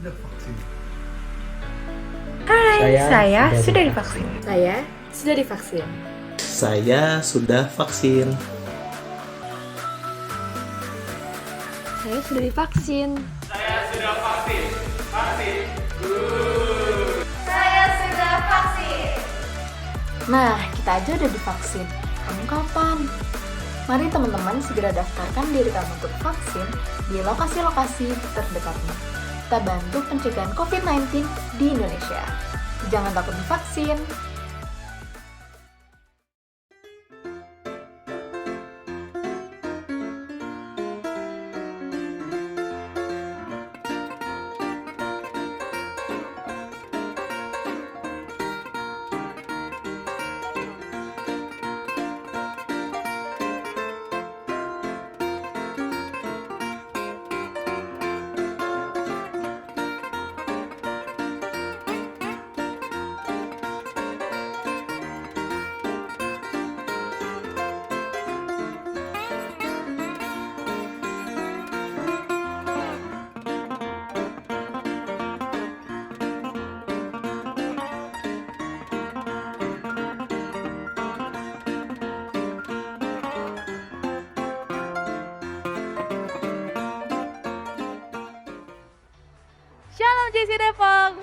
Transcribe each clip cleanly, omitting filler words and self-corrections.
sudah vaksin. Hai, saya sudah sudah divaksin. Saya sudah divaksin. Saya sudah vaksin. Saya sudah divaksin. Nah, kita aja udah divaksin. Kamu kapan? Mari teman-teman segera daftarkan diri kamu untuk vaksin di lokasi-lokasi terdekatmu. Kita bantu pencegahan COVID-19 di Indonesia. Jangan takut divaksin. Shalom JC Depok.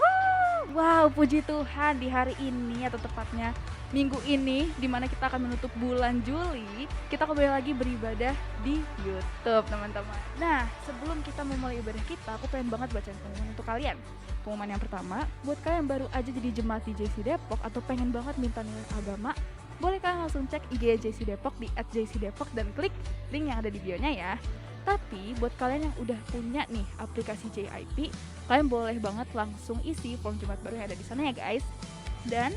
Wow, puji Tuhan di hari ini atau tepatnya minggu ini di mana kita akan menutup bulan Juli, kita kembali lagi beribadah di YouTube, teman-teman. Nah, sebelum kita memulai ibadah kita, aku pengen banget bacain pengumuman untuk kalian. Pengumuman yang pertama, buat kalian yang baru aja jadi jemaat di JC Depok atau pengen banget minta nilai agama, boleh kalian langsung cek IG JC Depok di @jcdepok dan klik link yang ada di bio-nya ya. Tapi buat kalian yang udah punya nih aplikasi JIP, kalian boleh banget langsung isi form Jumat baru yang ada di sana ya guys. Dan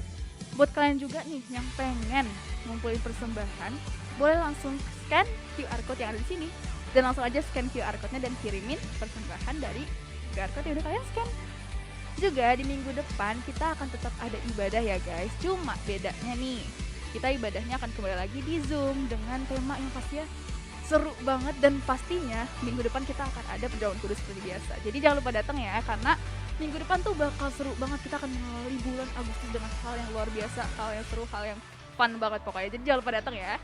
buat kalian juga nih yang pengen ngumpulin persembahan, boleh langsung scan QR code yang ada di sini dan langsung aja scan QR code-nya dan kirimin persembahan dari QR code yang udah kalian scan. Juga di minggu depan kita akan tetap ada ibadah ya guys. Cuma bedanya nih, kita ibadahnya akan kembali lagi di Zoom dengan tema yang pastinya seru banget dan pastinya minggu depan kita akan ada perjamuan kudus seperti biasa. Jadi jangan lupa datang ya, karena minggu depan tuh bakal seru banget. Kita akan mengawali bulan Agustus dengan hal yang luar biasa, hal yang seru, hal yang fun banget pokoknya. Jadi jangan lupa datang ya.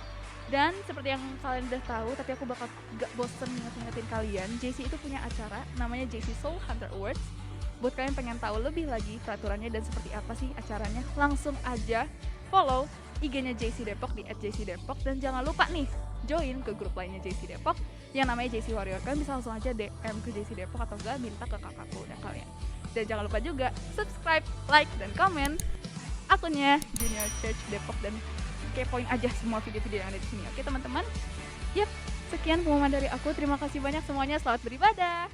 Dan seperti yang kalian udah tahu, tapi aku bakal gak bosen ngingetin kalian, JC itu punya acara namanya JC Soul Hunter Awards. Buat kalian pengen tahu lebih lagi peraturannya dan seperti apa sih acaranya, langsung aja follow IG-nya JC Depok di @jcdepok dan jangan lupa nih join ke grup lainnya JC Depok yang namanya JC Warrior. Kalian bisa langsung aja DM ke JC Depok atau enggak minta ke kakakku dan kalian. Dan jangan lupa juga subscribe, like, dan komen akunnya Junior Church Depok dan kepoin aja semua video-video yang ada di sini. Oke teman-teman? Yap, sekian pengumuman dari aku. Terima kasih banyak semuanya. Selamat beribadah.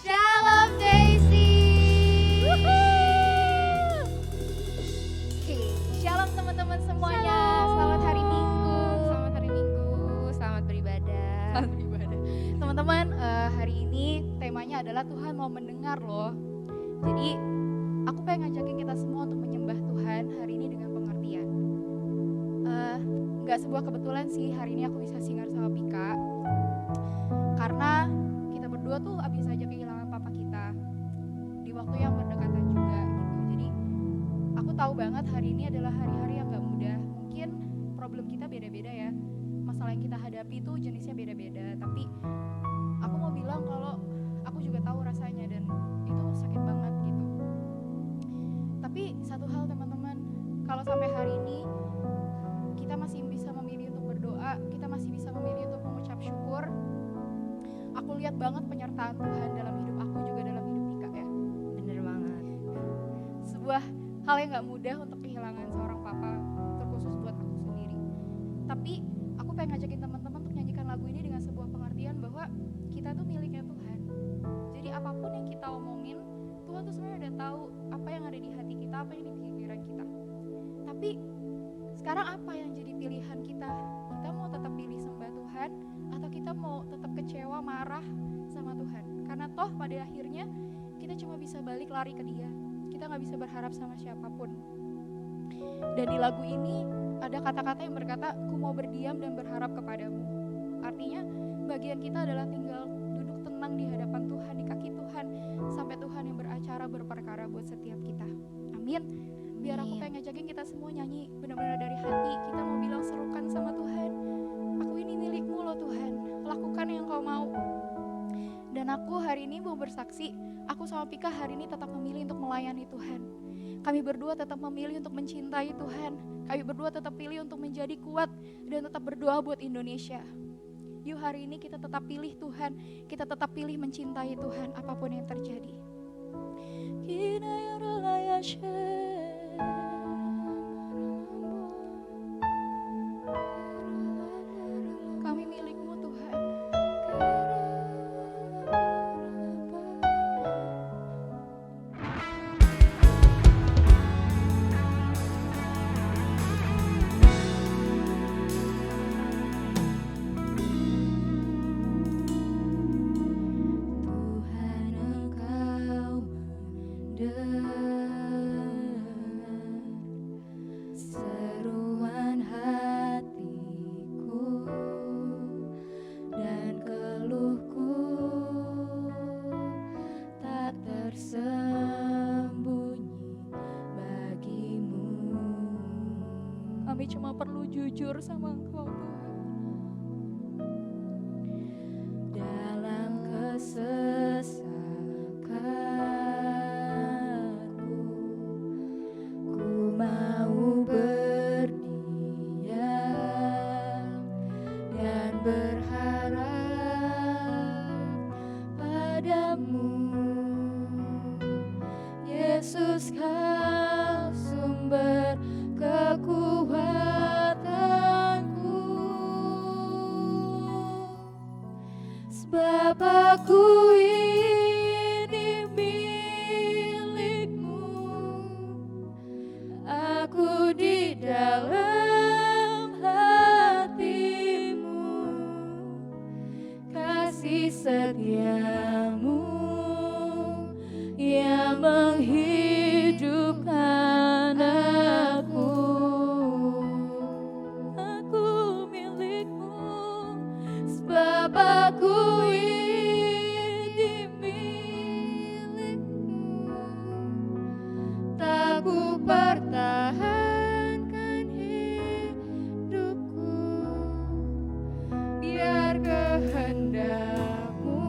Shalom Daisy. Shalom teman-teman semuanya. Selamat hari Minggu. Selamat hari Minggu. Selamat beribadah. Selamat beribadah. Teman-teman, hari ini temanya adalah Tuhan mau mendengar loh. Jadi aku pengen ngajakin kita semua untuk menyembah Tuhan hari ini dengan pengertian. Nggak sebuah kebetulan sih hari ini aku bisa singar sama Pika. Karena kita berdua tuh abis aja kehilangan papa kita di waktu yang berdekatan juga gitu. Jadi aku tahu banget hari ini adalah hari-hari yang gak mudah. Mungkin problem kita beda-beda ya, masalah yang kita hadapi tuh jenisnya beda-beda. Tapi aku mau bilang kalau aku juga tahu rasanya dan itu sakit banget gitu. Tapi satu hal teman-teman, kalau sampai hari ini kita masih bisa memilih untuk berdoa, kita masih bisa memilih untuk mengucap syukur. Aku lihat banget penyertaan Tuhan dalam hidup aku juga dalam hidup Nika ya. Bener banget. Sebuah hal yang gak mudah untuk kehilangan seorang papa, terkhusus buat aku sendiri. Tapi aku pengen ngajakin teman-teman untuk nyanyikan lagu ini dengan sebuah pengertian bahwa kita tuh miliknya Tuhan. Jadi apapun yang kita omongin, Tuhan tuh sebenarnya udah tahu apa yang ada di hati kita, apa yang di pikiran kita. Tapi sekarang apa yang jadi pilihan kita? Kita mau tetap pilih sembah Tuhan atau kita mau tetap kecewa, marah sama Tuhan? Karena toh pada akhirnya kita cuma bisa balik lari ke Dia. Kita gak bisa berharap sama siapapun. Dan di lagu ini ada kata-kata yang berkata, ku mau berdiam dan berharap kepadamu. Artinya bagian kita adalah tinggal duduk tenang di hadapan Tuhan, di kaki Tuhan, sampai Tuhan yang beracara berperkara buat setiap kita. Amin. Biar aku pengen ngajakin kita semua nyanyi benar-benar dari hati. Kita mau bilang serukan sama Tuhan, aku ini milikmu loh Tuhan, lakukan yang kau mau. Dan aku hari ini mau bersaksi, aku sama Pika hari ini tetap memilih untuk melayani Tuhan. Kami berdua tetap memilih untuk mencintai Tuhan. Kami berdua tetap pilih untuk menjadi kuat dan tetap berdoa buat Indonesia. Yuk hari ini kita tetap pilih Tuhan, kita tetap pilih mencintai Tuhan apapun yang terjadi. Kami milikmu Tuhan. Tuhan Engkau mendengar seruan hatiku dan keluhku, tak tersembunyi bagimu. Kami cuma perlu jujur sama Engkau Tuhan. Dalam kesesakanku, ku mau berdiam dan berharap padamu. Yesus, kau sumber kekuatanku, sebab aku ini milikmu. Aku di dalam hatimu, kasih setiamu yang menghidupkan aku. Aku milikmu, sebab aku ini milikmu. Tak ku pertahankan hidupku, biar kehendakmu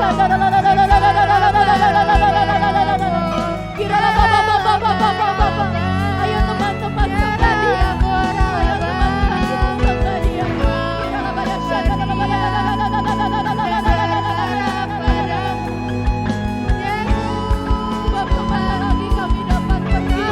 Ayo teman-teman sembah Dia. Ayo teman-teman kita sembah Dia. Sebab kemana lagi kami dapat pergi?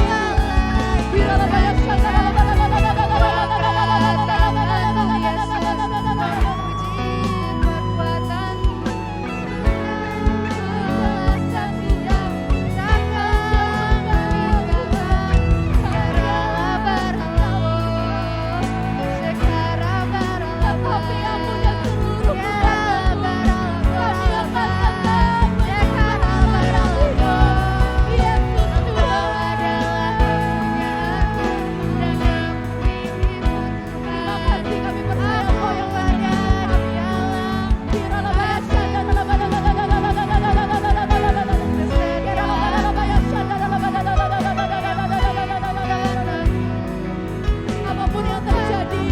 Apapun yang terjadi,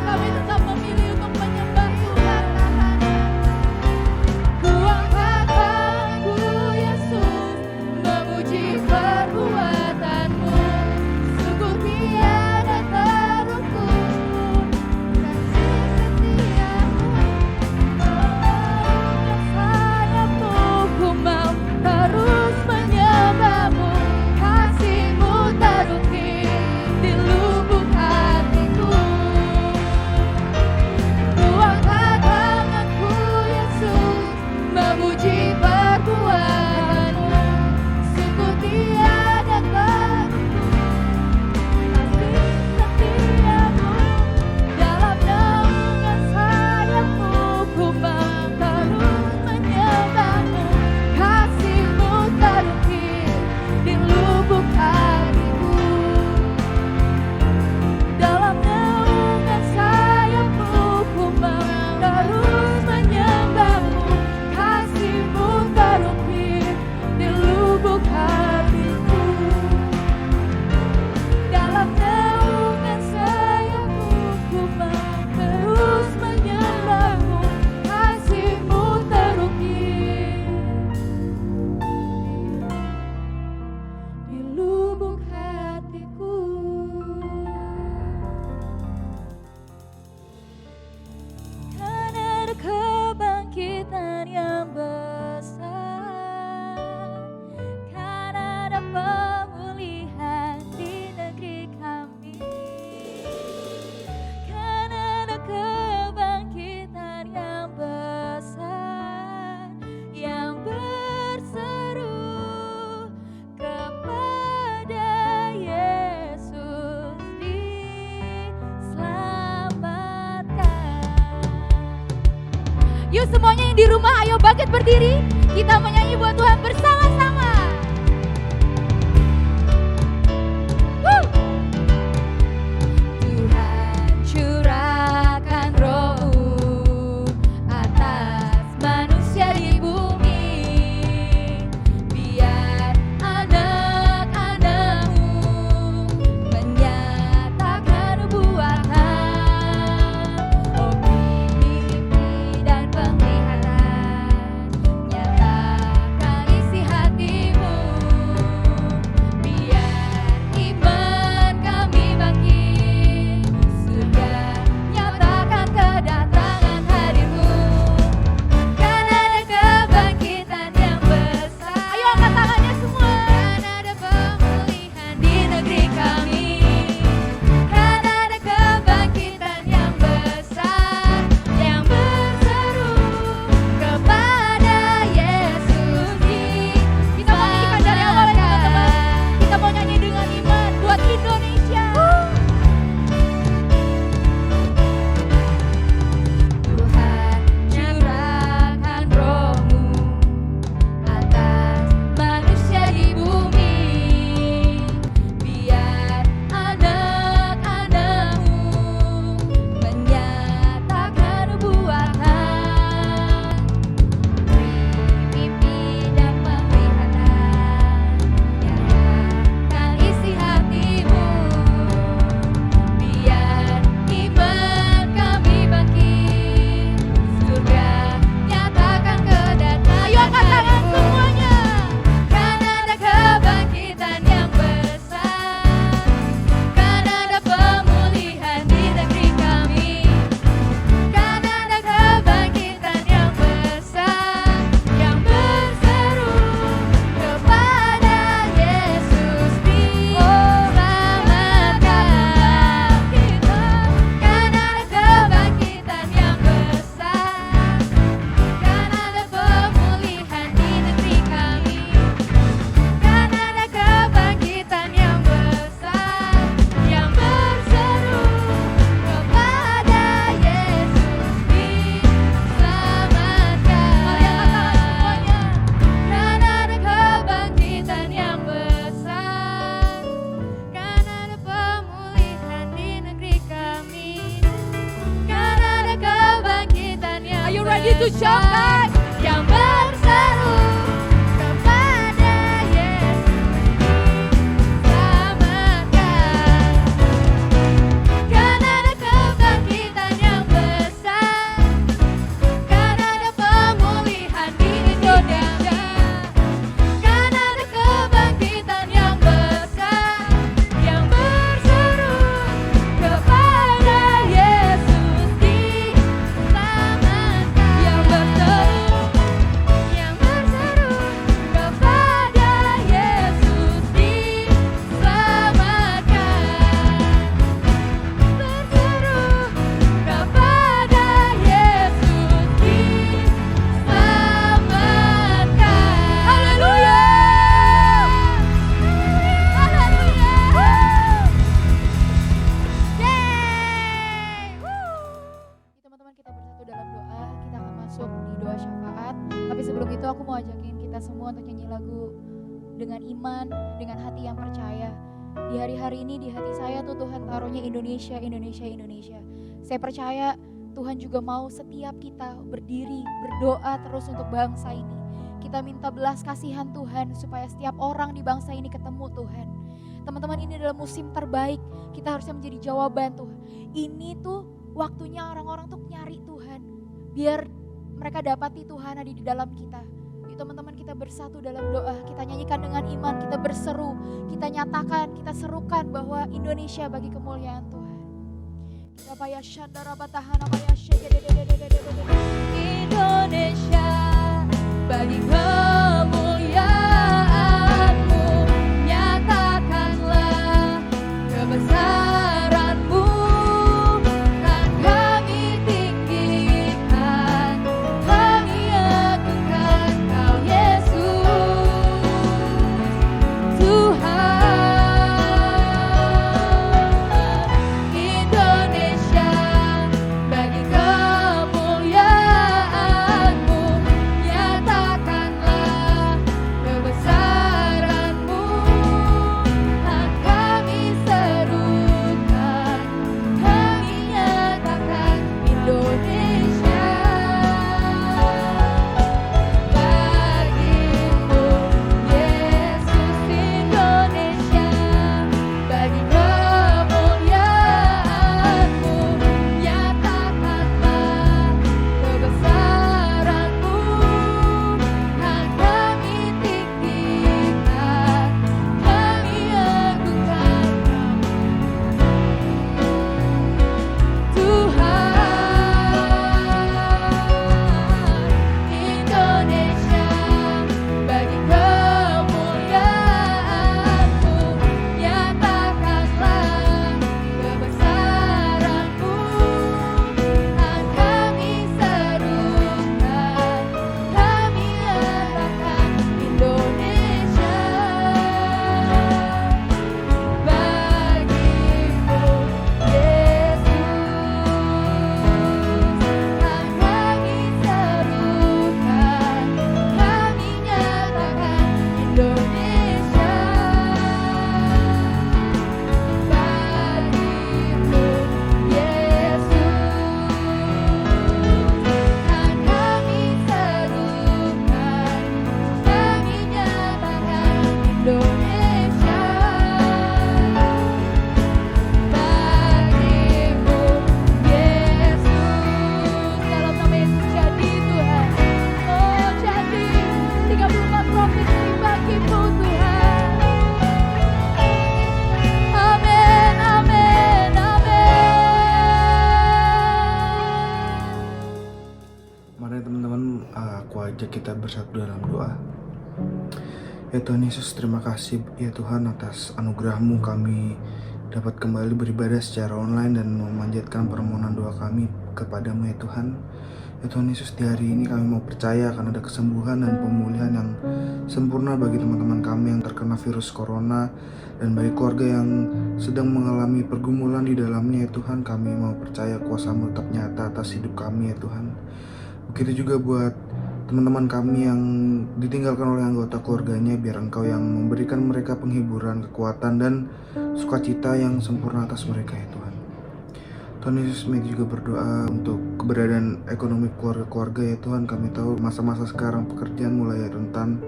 kami tetap memilih untuk menyembah Tuhan. Kuangkat tanganku Yesus, memuji perbuatanmu. Sungguh tiada terukur kasih setiamu. Sayapmu ku mau terus menyembahmu. Kasihmu terukir di lubuk hatiku. Kuangkat tanganku Yesus, memuji perbuatanmu. Sungguh tiada terukur kasih setiamu. Dalam naungan sayapmu ku mau terus menyembahmu. Kasihmu terukir di lubuk hatiku. Dalam naungan sayapmu ku mau terus menyembahmu. Kasihmu terukir di lubuk hatiku. Dalam naungan sayapmu ku mau terus menyembahmu. Kasihmu terukir di lubuk hatiku. Kan ada kebangkitan yang besar, kan ada pemulihan di negeri kami, kan ada kebangkitan yang besar yang berseru kepada Yesus diselamatkan. Yuk semuanya yang di rumah, ayo bangkit berdiri. Kita menyanyi buat Tuhan bersama-sama. Woo! Tuhan curahkan Roh-Mu atas manusia di bumi. Biar anak-anak-Mu menyatakan nubuatan. Oh mimpi dan penglihatan, nyatakan isi hati mau ajakin kita semua untuk nyanyi lagu dengan iman, dengan hati yang percaya. Di hari-hari ini di hati saya tuh Tuhan taruhnya Indonesia, Indonesia, Indonesia. Saya percaya Tuhan juga mau setiap kita berdiri, berdoa terus untuk bangsa ini. Kita minta belas kasihan Tuhan supaya setiap orang di bangsa ini ketemu Tuhan. Teman-teman, ini adalah musim terbaik. Kita harusnya menjadi jawaban Tuhan. Ini tuh waktunya orang-orang tuh nyari Tuhan. Biar mereka dapati Tuhan ada di dalam kita. Yuk teman-teman, kita bersatu dalam doa. Kita nyanyikan dengan iman, kita berseru. Kita nyatakan, kita serukan bahwa Indonesia bagi kemuliaan Tuhan. Kita payah syandara batahan, payah Indonesia bagi kemuliaan-Mu, nyatakanlah kebesaran-Mu, kan kami tinggikan, kami agungkan Kau Yesus, Tuhan. Indonesia bagi kemuliaan-Mu, nyatakanlah kebesaran-Mu, kan kami serukan, kami nyatakan Indonesia bagimu, Yesus. Indonesia bagi kemuliaan-Mu, nyatakanlah kebesaran-Mu, kan kami tinggikan, kami agungkan Tuhan. Indonesia bagi kemuliaan-Mu, nyatakanlah kebesaran-Mu, kan kami serukan, kami nyatakan Indonesia bagimu, Yesus, kan kami serukan, kami nyatakan Indonesia bagimu, Yesus, kan kami serukan, kami nyatakan Indonesia bagimu, Yesus. Dalam nama Yesus jadi Tuhan, oh jadi 34 provinsi bagimu Tuhan. Amin, amin, amin. Mari teman-teman, aku ajak kita bersatu dalam doa. Ya Tuhan Yesus, terima kasih ya Tuhan atas anugerah-Mu kami dapat kembali beribadah secara online dan memanjatkan permohonan doa kami kepadamu ya Tuhan. Ya Tuhan Yesus, di hari ini kami mau percaya akan ada kesembuhan dan pemulihan yang sempurna bagi teman-teman kami yang terkena virus corona dan bagi keluarga yang sedang mengalami pergumulan di dalamnya ya Tuhan. Kami mau percaya kuasa-Mu tetap nyata atas hidup kami ya Tuhan. Begitu juga buat teman-teman kami yang ditinggalkan oleh anggota keluarganya, biar Engkau yang memberikan mereka penghiburan, kekuatan, dan sukacita yang sempurna atas mereka ya Tuhan. Tuhan Yesus, kami juga berdoa untuk keberadaan ekonomi keluarga-keluarga ya Tuhan. Kami tahu masa-masa sekarang pekerjaan mulai rentan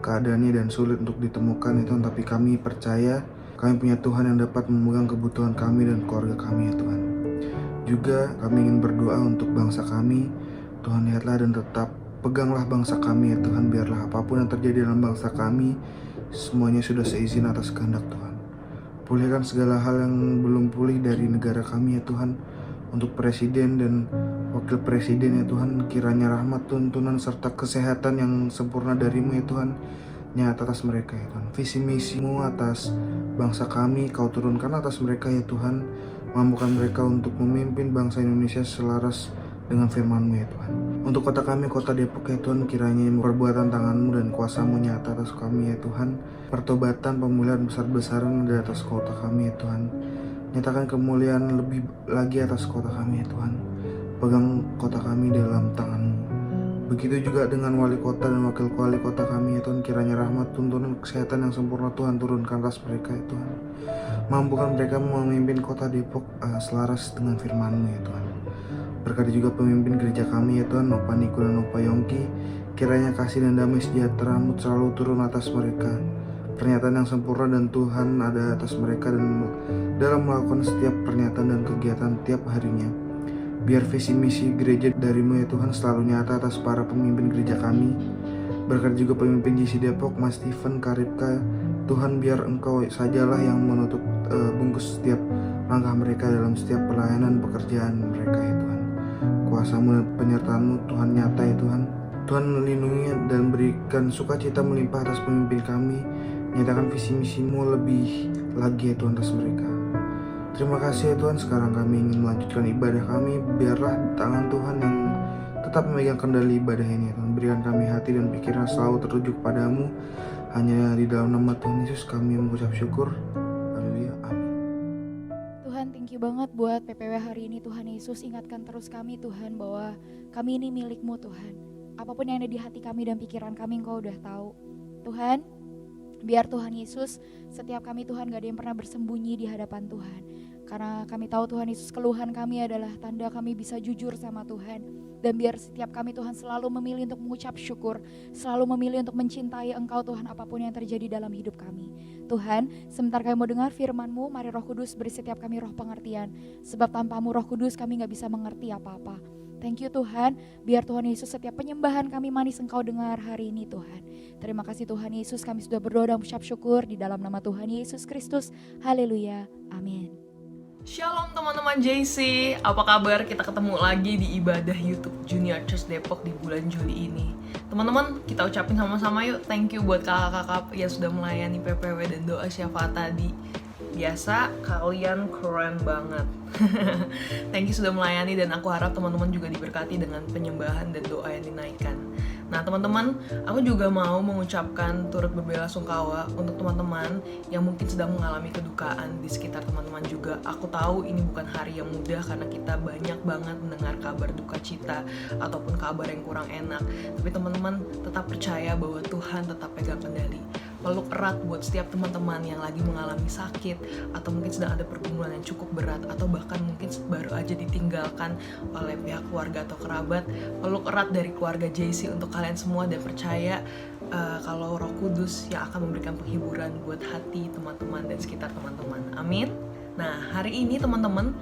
keadaannya dan sulit untuk ditemukan ya Tuhan, tapi kami percaya kami punya Tuhan yang dapat memegang kebutuhan kami dan keluarga kami ya Tuhan. Juga kami ingin berdoa untuk bangsa kami. Tuhan, lihatlah dan tetap peganglah bangsa kami ya Tuhan. Biarlah apapun yang terjadi dalam bangsa kami, semuanya sudah seizin atas kehendak Tuhan. Pulihkan segala hal yang belum pulih dari negara kami ya Tuhan. Untuk presiden dan wakil presiden ya Tuhan, kiranya rahmat, tuntunan, serta kesehatan yang sempurna darimu ya Tuhan nyata atas mereka ya Tuhan. Visi misimu atas bangsa kami Kau turunkan atas mereka ya Tuhan. Mampukan mereka untuk memimpin bangsa Indonesia selaras dengan firman-Mu ya Tuhan. Untuk kota kami, kota Depok ya Tuhan, kiranya perbuatan tangan-Mu dan kuasa-Mu nyata atas kami ya Tuhan. Pertobatan, pemulihan besar-besaran ada atas kota kami ya Tuhan. Nyatakan kemuliaan lebih lagi atas kota kami ya Tuhan. Pegang kota kami dalam tangan-Mu. Begitu juga dengan wali kota dan wakil wali kota kami ya Tuhan, kiranya rahmat, tuntunan, kesehatan yang sempurna Tuhan turunkan atas mereka ya Tuhan. Mampukan mereka memimpin kota Depok selaras dengan firman-Mu ya Tuhan. Berkati juga pemimpin gereja kami ya Tuhan, Opa Niko dan Opa Yongki. Kiranya kasih dan damai sejahtera-Mu selalu turun atas mereka. Pernyataan yang sempurna dan Tuhan ada atas mereka dan dalam melakukan setiap pernyataan dan kegiatan tiap harinya. Biar visi misi gereja dari-Mu ya Tuhan selalu nyata atas para pemimpin gereja kami. Berkati juga pemimpin JC Depok, Mas Steven, Karipka. Tuhan biar Engkau sajalah yang menutup bungkus setiap langkah mereka dalam setiap pelayanan pekerjaan mereka ya Tuhan. Kuasa-Mu dan penyertaan-Mu Tuhan nyata ya Tuhan. Tuhan lindungi dan berikan sukacita melimpah atas pemimpin kami. Nyatakan visi misi-Mu lebih lagi ya Tuhan atas mereka. Terima kasih ya Tuhan, sekarang kami ingin melanjutkan ibadah kami. Biarlah tangan Tuhan yang tetap memegang kendali ibadah ini ya Tuhan. Berikan kami hati dan pikiran selalu tertuju padamu. Hanya di dalam nama Tuhan Yesus kami mengucap syukur. Haleluya, amin. Tuhan, thank you banget buat PPW hari ini Tuhan Yesus. Ingatkan terus kami Tuhan bahwa kami ini milik-Mu Tuhan. Apapun yang ada di hati kami dan pikiran kami Engkau udah tahu. Tuhan, biar Tuhan Yesus, setiap kami Tuhan gak ada yang pernah bersembunyi di hadapan Tuhan. Karena kami tahu Tuhan Yesus, keluhan kami adalah tanda kami bisa jujur sama Tuhan. Dan biar setiap kami Tuhan selalu memilih untuk mengucap syukur, selalu memilih untuk mencintai Engkau Tuhan apapun yang terjadi dalam hidup kami. Tuhan, sebentar kami mau dengar firman-Mu, mari Roh Kudus beri setiap kami roh pengertian. Sebab tanpa-Mu Roh Kudus kami gak bisa mengerti apa-apa. Thank you Tuhan, biar Tuhan Yesus setiap penyembahan kami manis Engkau dengar hari ini Tuhan. Terima kasih Tuhan Yesus, kami sudah berdoa dan mengucap syukur di dalam nama Tuhan Yesus Kristus. Haleluya, amin. Shalom teman-teman JC, apa kabar? Kita ketemu lagi di ibadah YouTube Junior Church Depok di bulan Juli ini. Teman-teman, kita ucapin sama-sama yuk, thank you buat kakak-kakak yang sudah melayani PPW dan doa syafaat tadi. Biasa, kalian keren banget. Thank you sudah melayani dan aku harap teman-teman juga diberkati dengan penyembahan dan doa yang dinaikkan. Nah teman-teman, aku juga mau mengucapkan turut berbela-sungkawa untuk teman-teman yang mungkin sedang mengalami kedukaan di sekitar teman-teman juga. Aku tahu ini bukan hari yang mudah karena kita banyak banget mendengar kabar duka cita ataupun kabar yang kurang enak. Tapi teman-teman tetap percaya bahwa Tuhan tetap pegang kendali. Peluk erat buat setiap teman-teman yang lagi mengalami sakit atau mungkin sedang ada pergumulan yang cukup berat atau bahkan mungkin baru aja ditinggalkan oleh pihak keluarga atau kerabat. Peluk erat dari keluarga JC untuk kalian semua dan percaya kalau Roh Kudus yang akan memberikan penghiburan buat hati teman-teman dan sekitar teman-teman. Amin. Nah hari ini teman-teman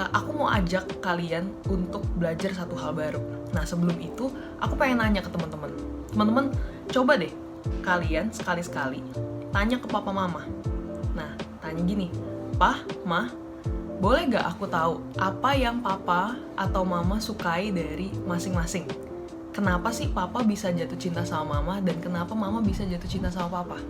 aku mau ajak kalian untuk belajar satu hal baru. Nah sebelum itu aku pengen nanya ke teman-teman. Teman-teman coba deh kalian sekali-sekali tanya ke papa mama. Nah, tanya gini, "Pah, Mah, boleh gak aku tahu apa yang papa atau mama sukai dari masing-masing? Kenapa sih papa bisa jatuh cinta sama mama dan kenapa mama bisa jatuh cinta sama papa?"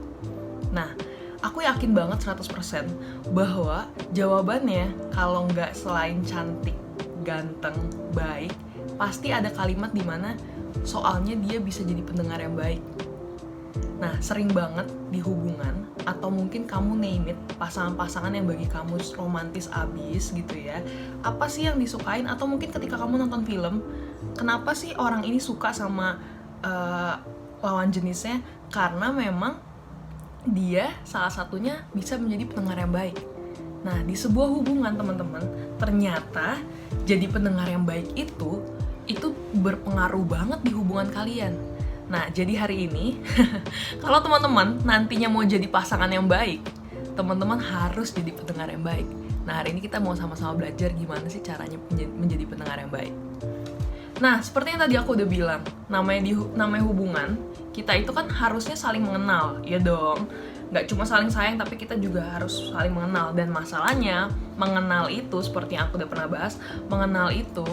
Nah, aku yakin banget 100% bahwa jawabannya kalau nggak selain cantik, ganteng, baik, pasti ada kalimat di mana soalnya dia bisa jadi pendengar yang baik. Nah, sering banget di hubungan atau mungkin kamu name it, pasangan-pasangan yang bagi kamu romantis abis gitu ya. Apa sih yang disukain? Atau mungkin ketika kamu nonton film, kenapa sih orang ini suka sama lawan jenisnya? Karena memang dia salah satunya bisa menjadi pendengar yang baik. Nah, di sebuah hubungan teman-teman, ternyata jadi pendengar yang baik itu berpengaruh banget di hubungan kalian. Nah, jadi hari ini, kalau teman-teman nantinya mau jadi pasangan yang baik, teman-teman harus jadi pendengar yang baik. Nah, hari ini kita mau sama-sama belajar gimana sih caranya menjadi pendengar yang baik. Nah, seperti yang tadi aku udah bilang, namanya hubungan, kita itu kan harusnya saling mengenal, ya dong. Nggak cuma saling sayang, tapi kita juga harus saling mengenal. Dan masalahnya, mengenal itu, seperti yang aku udah pernah bahas, mengenal itu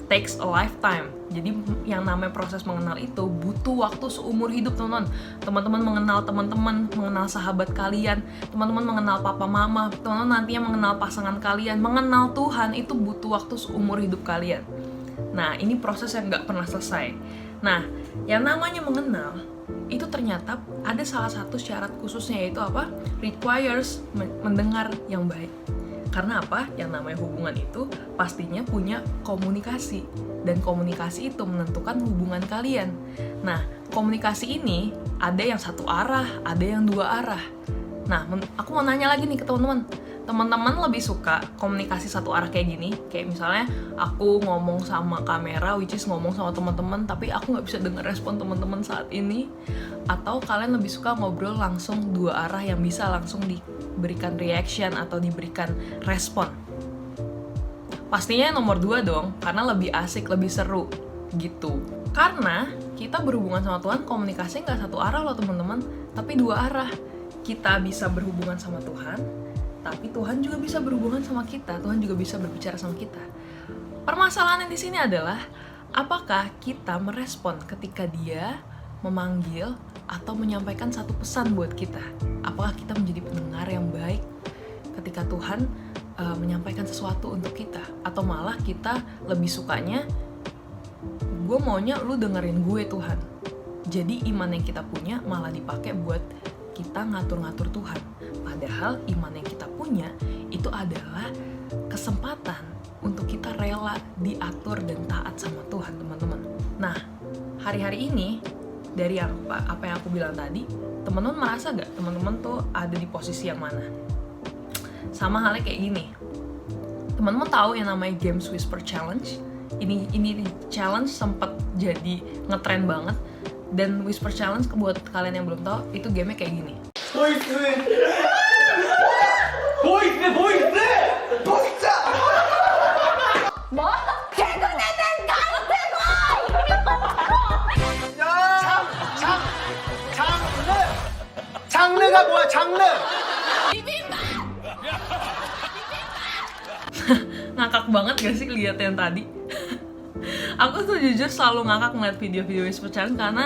takes a lifetime. Jadi yang namanya proses mengenal itu butuh waktu seumur hidup, teman-teman. Teman-teman mengenal teman-teman, mengenal sahabat kalian, teman-teman mengenal papa mama, teman-teman nantinya mengenal pasangan kalian, mengenal Tuhan itu butuh waktu seumur hidup kalian. Nah, ini proses yang nggak pernah selesai. Nah, yang namanya mengenal itu ternyata ada salah satu syarat khususnya, yaitu apa? Requires mendengar yang baik. Karena apa? Yang namanya hubungan itu pastinya punya komunikasi. Dan komunikasi itu menentukan hubungan kalian. Nah, komunikasi ini ada yang satu arah, ada yang dua arah. Nah, aku mau nanya lagi nih ke teman-teman. Teman-teman lebih suka komunikasi satu arah kayak gini? Kayak misalnya aku ngomong sama kamera, which is ngomong sama teman-teman, tapi aku nggak bisa dengar respon teman-teman saat ini. Atau kalian lebih suka ngobrol langsung dua arah yang bisa langsung diberikan reaction atau diberikan respon? Pastinya nomor 2 dong, karena lebih asik, lebih seru gitu. Karena kita berhubungan sama Tuhan, komunikasi nggak satu arah loh teman-teman, tapi dua arah. Kita bisa berhubungan sama Tuhan, tapi Tuhan juga bisa berhubungan sama kita. Tuhan juga bisa berbicara sama kita. Permasalahannya di sini adalah apakah kita merespon ketika Dia memanggil atau menyampaikan satu pesan buat kita? Apakah kita menjadi pendengar yang baik ketika Tuhan menyampaikan sesuatu untuk kita? Atau malah kita lebih sukanya, gue maunya lu dengerin gue Tuhan. Jadi iman yang kita punya malah dipakai buat kita ngatur-ngatur Tuhan. Padahal iman yang kita punya itu adalah kesempatan untuk kita rela diatur dan taat sama Tuhan, teman-teman. Nah, hari-hari ini dari apa yang aku bilang tadi, teman-teman merasa gak teman-teman tuh ada di posisi yang mana? Sama halnya kayak gini. Teman-teman tahu yang namanya Games Whisper Challenge? Ini challenge sempat jadi ngetren banget. Dan Whisper Challenge, buat kalian yang belum tahu, itu gamenya kayak gini. 장르가 뭐야, 장르? Ngakak banget gak sih lihat yang tadi? Aku tuh jujur selalu ngakak ngeliat video-video Whisper Challenge karena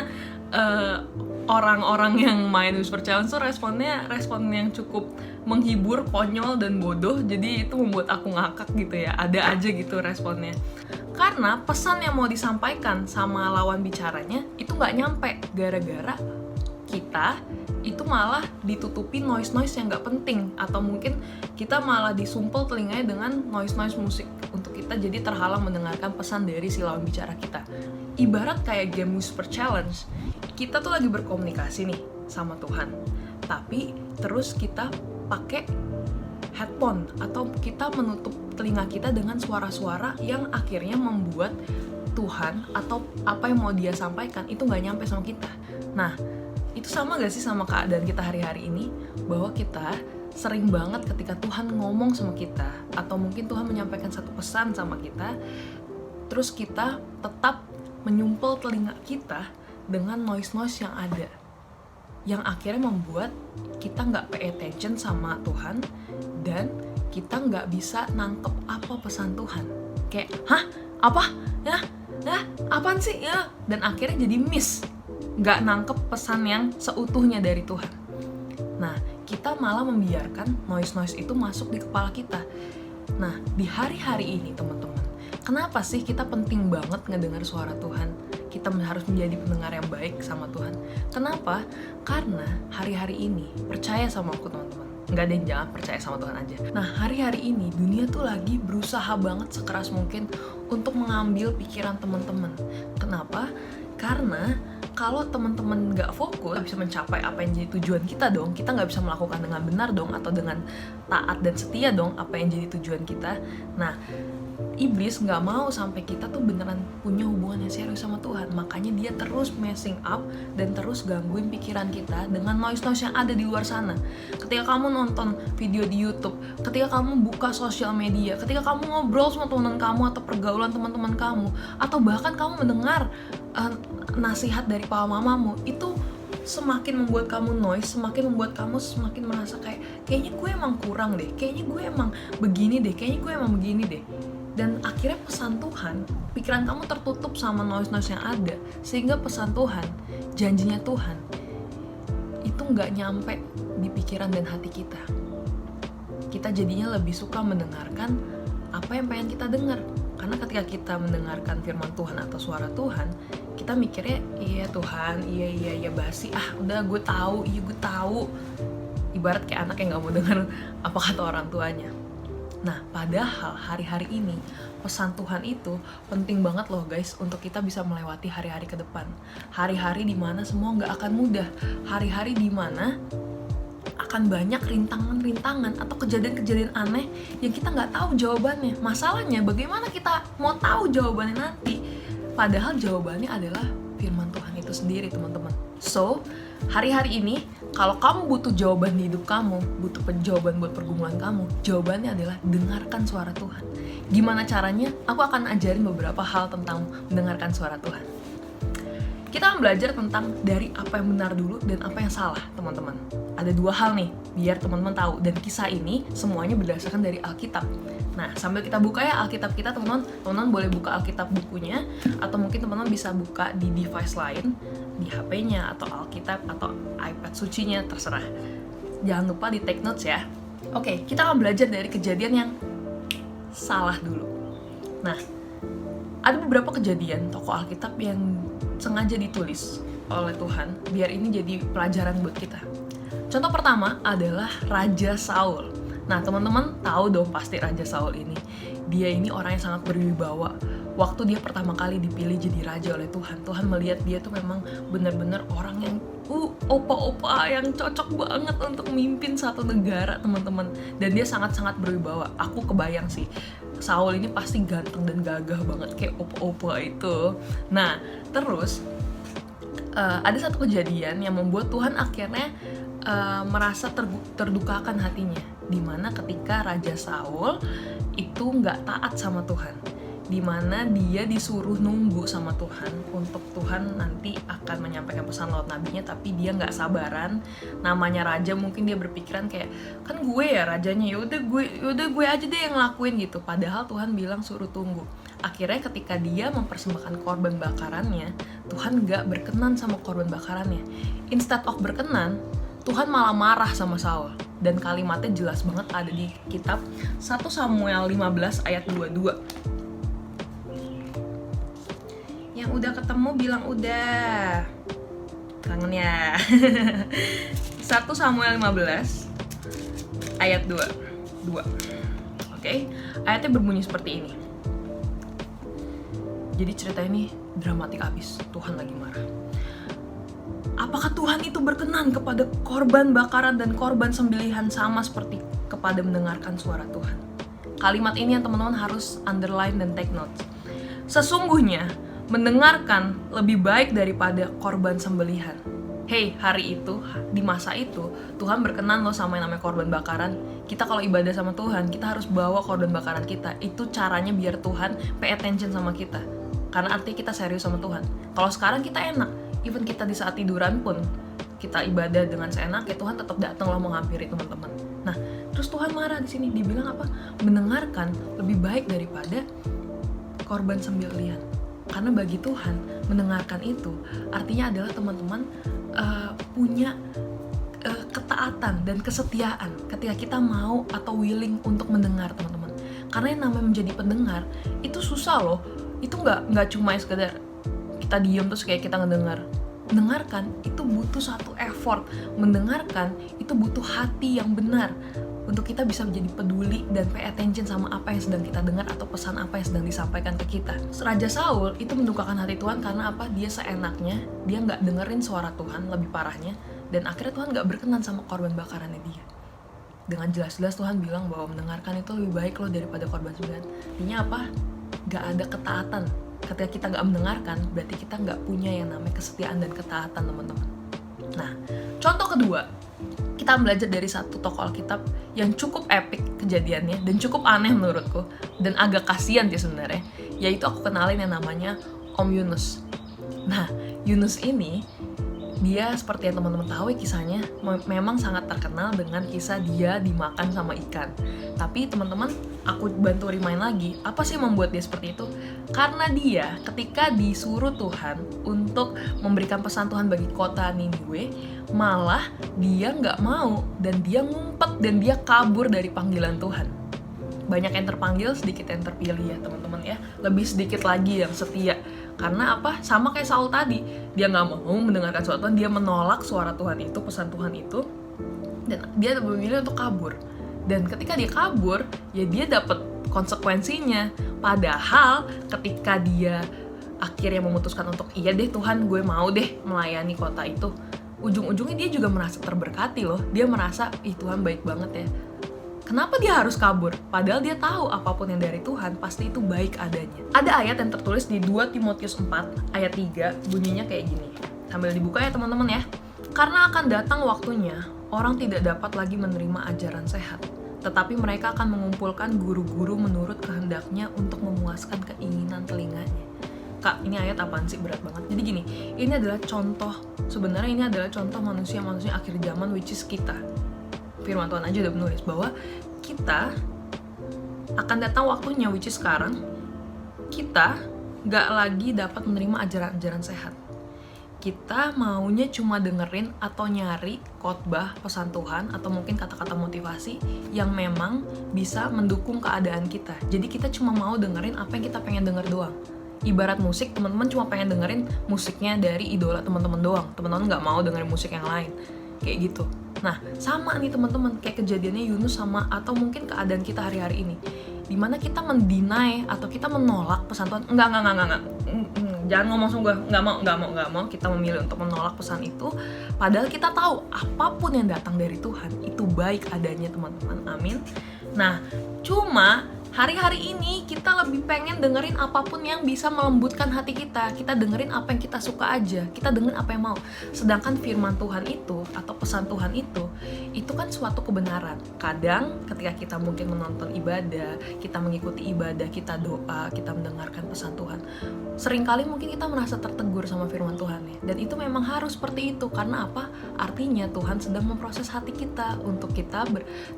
orang-orang yang main Whisper Challenge tuh respon yang cukup menghibur, konyol, dan bodoh. Jadi itu membuat aku ngakak gitu ya. Ada aja gitu responnya. Karena pesan yang mau disampaikan sama lawan bicaranya itu nggak nyampe. Gara-gara kita itu malah ditutupi noise-noise yang nggak penting. Atau mungkin kita malah disumpel telinganya dengan noise-noise musik untuk kita jadi terhalang mendengarkan pesan dari si lawan bicara kita. Ibarat kayak game Whisper Challenge, kita tuh lagi berkomunikasi nih sama Tuhan, tapi terus kita pakai headphone atau kita menutup telinga kita dengan suara-suara yang akhirnya membuat Tuhan atau apa yang mau Dia sampaikan itu nggak nyampe sama kita. Nah, itu sama gak sih sama keadaan kita hari-hari ini? Bahwa kita sering banget ketika Tuhan ngomong sama kita, atau mungkin Tuhan menyampaikan satu pesan sama kita, terus kita tetap menyumpel telinga kita dengan noise-noise yang ada, yang akhirnya membuat kita nggak pay attention sama Tuhan, dan kita nggak bisa nangkep apa pesan Tuhan. Kayak, hah? Apa? Ya? Apaan sih? Ya? Dan akhirnya jadi miss, nggak nangkep pesan yang seutuhnya dari Tuhan. Nah, kita malah membiarkan noise-noise itu masuk di kepala kita. Nah, di hari-hari ini teman-teman, kenapa sih kita penting banget ngedengar suara Tuhan? Kita harus menjadi pendengar yang baik sama Tuhan. Kenapa? Karena hari-hari ini, percaya sama aku teman-teman, nggak ada yang jangan percaya sama Tuhan aja. Nah, hari-hari ini dunia tuh lagi berusaha banget sekeras mungkin untuk mengambil pikiran teman-teman. Kenapa? Karena kalau teman-teman nggak fokus, nggak bisa mencapai apa yang jadi tujuan kita dong. Kita nggak bisa melakukan dengan benar dong, atau dengan taat dan setia dong apa yang jadi tujuan kita. Nah, iblis nggak mau sampai kita tuh beneran punya hubungan yang serius sama Tuhan. Makanya dia terus messing up dan terus gangguin pikiran kita dengan noise-noise yang ada di luar sana. Ketika kamu nonton video di YouTube, ketika kamu buka sosial media, ketika kamu ngobrol sama teman kamu atau pergaulan teman-teman kamu, atau bahkan kamu mendengar nasihat dari papa mamamu, itu semakin membuat kamu noise, semakin membuat kamu semakin merasa kayaknya gue emang kurang deh, kayaknya gue emang begini deh, kayaknya gue emang begini deh. Dan akhirnya pesan Tuhan, pikiran kamu tertutup sama noise-noise yang ada, sehingga pesan Tuhan, janjinya Tuhan, itu nggak nyampe di pikiran dan hati kita. Kita jadinya lebih suka mendengarkan apa yang pengen kita dengar. Karena ketika kita mendengarkan firman Tuhan atau suara Tuhan, kita mikirnya, iya Tuhan, iya basi, udah gue tahu. Ibarat kayak anak yang nggak mau dengar apa kata orang tuanya. Nah, padahal hari-hari ini pesan Tuhan itu penting banget loh guys untuk kita bisa melewati hari-hari ke depan. Hari-hari dimana semua nggak akan mudah. Hari-hari dimana akan banyak rintangan-rintangan atau kejadian-kejadian aneh yang kita nggak tahu jawabannya. Masalahnya bagaimana kita mau tahu jawabannya nanti? Padahal jawabannya adalah firman Tuhan itu sendiri, teman-teman. So, hari-hari ini kalau kamu butuh jawaban di hidup kamu, butuh jawaban buat pergumulan kamu, jawabannya adalah dengarkan suara Tuhan. Gimana caranya? Aku akan ajarin beberapa hal tentang mendengarkan suara Tuhan. Kita akan belajar tentang dari apa yang benar dulu dan apa yang salah, teman-teman. Ada 2 hal nih, biar teman-teman tahu. Dan kisah ini semuanya berdasarkan dari Alkitab. Nah, sambil kita buka ya Alkitab kita, teman-teman. Teman-teman boleh buka Alkitab bukunya, atau mungkin teman-teman bisa buka di device lain, di HP-nya, atau Alkitab, atau iPad sucinya, terserah. Jangan lupa di take notes ya. Oke, kita akan belajar dari kejadian yang salah dulu. Nah, ada beberapa kejadian tokoh Alkitab yang sengaja ditulis oleh Tuhan biar ini jadi pelajaran buat kita. Contoh pertama adalah Raja Saul. Nah, teman-teman tahu dong pasti Raja Saul ini. Dia ini orang yang sangat berwibawa. Waktu dia pertama kali dipilih jadi raja oleh Tuhan, Tuhan melihat dia tuh memang benar-benar orang yang opa-opa yang cocok banget untuk memimpin satu negara, teman-teman. Dan dia sangat-sangat berwibawa. Aku kebayang sih, Saul ini pasti ganteng dan gagah banget kayak opa-opa itu. Nah, terus ada satu kejadian yang membuat Tuhan akhirnya merasa terdukakan hatinya, dimana ketika Raja Saul itu nggak taat sama Tuhan, dimana dia disuruh nunggu sama Tuhan untuk Tuhan nanti akan menyampaikan pesan lewat nabinya, tapi dia nggak sabaran. Namanya raja, mungkin dia berpikiran kayak, kan gue ya rajanya, yaudah gue aja deh yang ngelakuin gitu. Padahal Tuhan bilang suruh tunggu. Akhirnya ketika dia mempersembahkan korban bakarannya, Tuhan nggak berkenan sama korban bakarannya. Instead of berkenan, Tuhan malah marah sama Saul. Dan kalimatnya jelas banget ada di kitab 1 Samuel 15 ayat 22. Yang udah ketemu bilang udah. Kangen ya. 1 Samuel 15 ayat 2. Oke. Ayatnya berbunyi seperti ini. Jadi cerita ini dramatik abis. Tuhan lagi marah. Apakah Tuhan itu berkenan kepada korban bakaran dan korban sembelihan sama seperti kepada mendengarkan suara Tuhan? Kalimat ini yang teman-teman harus underline dan take notes. Sesungguhnya mendengarkan lebih baik daripada korban sembelihan. Hey, hari itu, di masa itu, Tuhan berkenan loh sama yang namanya korban bakaran. Kita kalau ibadah sama Tuhan, kita harus bawa korban bakaran kita. Itu caranya biar Tuhan pay attention sama kita. Karena artinya kita serius sama Tuhan. Kalau sekarang kita enak, even kita di saat tiduran pun, kita ibadah dengan seenak, ya Tuhan tetap datang loh menghampiri teman-teman. Nah, terus Tuhan marah di sini. Dibilang apa? Mendengarkan lebih baik daripada korban sembelihan. Karena bagi Tuhan, mendengarkan itu artinya adalah teman-teman punya ketaatan dan kesetiaan ketika kita mau atau willing untuk mendengar, teman-teman. Karena yang namanya menjadi pendengar itu susah loh. Itu nggak cuma sekedar kita diem terus kayak kita ngedengar. Mendengarkan itu butuh satu effort. Mendengarkan itu butuh hati yang benar untuk kita bisa menjadi peduli dan pay attention sama apa yang sedang kita dengar atau pesan apa yang sedang disampaikan ke kita. Raja Saul itu mendukakan hati Tuhan karena apa? Dia seenaknya, dia nggak dengerin suara Tuhan, lebih parahnya, dan akhirnya Tuhan nggak berkenan sama korban bakarannya dia. Dengan jelas-jelas Tuhan bilang bahwa mendengarkan itu lebih baik loh daripada korban sembelihan. Artinya apa? Nggak ada ketaatan. Ketika kita nggak mendengarkan, berarti kita nggak punya yang namanya kesetiaan dan ketaatan, teman-teman. Nah, contoh kedua, kita belajar dari satu tokoh Alkitab yang cukup epic kejadiannya dan cukup aneh menurutku dan agak kasihan sih sebenarnya, yaitu aku kenalin yang namanya Om Yunus. Nah, Yunus ini dia seperti yang teman-teman tahu ya, kisahnya memang sangat terkenal dengan kisah dia dimakan sama ikan. Tapi teman-teman, aku bantu remind lagi, apa sih yang membuat dia seperti itu? Karena dia ketika disuruh Tuhan untuk memberikan pesan Tuhan bagi kota Niniwe, malah dia nggak mau dan dia ngumpet dan dia kabur dari panggilan Tuhan. Banyak yang terpanggil, sedikit yang terpilih ya teman-teman ya. Lebih sedikit lagi yang setia. Karena apa? Sama kayak Saul tadi, dia nggak mau mendengarkan suara Tuhan, dia menolak suara Tuhan itu, pesan Tuhan itu, dan dia memilih untuk kabur. Dan ketika dia kabur, ya dia dapat konsekuensinya. Padahal ketika dia akhirnya memutuskan untuk iya deh Tuhan, gue mau deh melayani kota itu, ujung-ujungnya dia juga merasa terberkati loh. Dia merasa, ih Tuhan baik banget ya. Kenapa dia harus kabur? Padahal dia tahu apapun yang dari Tuhan pasti itu baik adanya. Ada ayat yang tertulis di 2 Timotius 4 ayat 3, bunyinya kayak gini. Sambil dibuka ya teman-teman ya. Karena akan datang waktunya, orang tidak dapat lagi menerima ajaran sehat, tetapi mereka akan mengumpulkan guru-guru menurut kehendaknya untuk memuaskan keinginan telinganya. Kak, ini ayat apaan sih? Berat banget. Jadi gini, ini adalah contoh, sebenarnya ini adalah contoh manusia-manusia akhir zaman, which is kita. Firman Tuhan aja udah menulis bahwa kita akan datang waktunya, which is sekarang, kita gak lagi dapat menerima ajaran-ajaran sehat. Kita maunya cuma dengerin atau nyari khotbah pesan Tuhan atau mungkin kata-kata motivasi yang memang bisa mendukung keadaan kita. Jadi kita cuma mau dengerin apa yang kita pengen denger doang. Ibarat musik, teman-teman cuma pengen dengerin musiknya dari idola teman-teman doang. Teman-teman nggak mau dengerin musik yang lain, kayak gitu. Nah, sama nih teman-teman, kayak kejadiannya Yunus sama atau mungkin keadaan kita hari-hari ini, dimana kita mendinai atau kita menolak pesan Tuhan. Enggak. Jangan ngomong sama gue, nggak mau. Kita memilih untuk menolak pesan itu, padahal kita tahu apapun yang datang dari Tuhan itu baik adanya teman-teman. Amin. Nah, cuma hari-hari ini kita lebih pengen dengerin apapun yang bisa melembutkan hati kita. Kita dengerin apa yang kita suka aja. Kita dengerin apa yang mau. Sedangkan firman Tuhan itu atau pesan Tuhan itu kan suatu kebenaran. Kadang ketika kita mungkin menonton ibadah, kita mengikuti ibadah, kita doa, kita mendengarkan pesan Tuhan, seringkali mungkin kita merasa tertegur sama firman Tuhan ya. Dan itu memang harus seperti itu. Karena apa? Artinya Tuhan sedang memproses hati kita untuk kita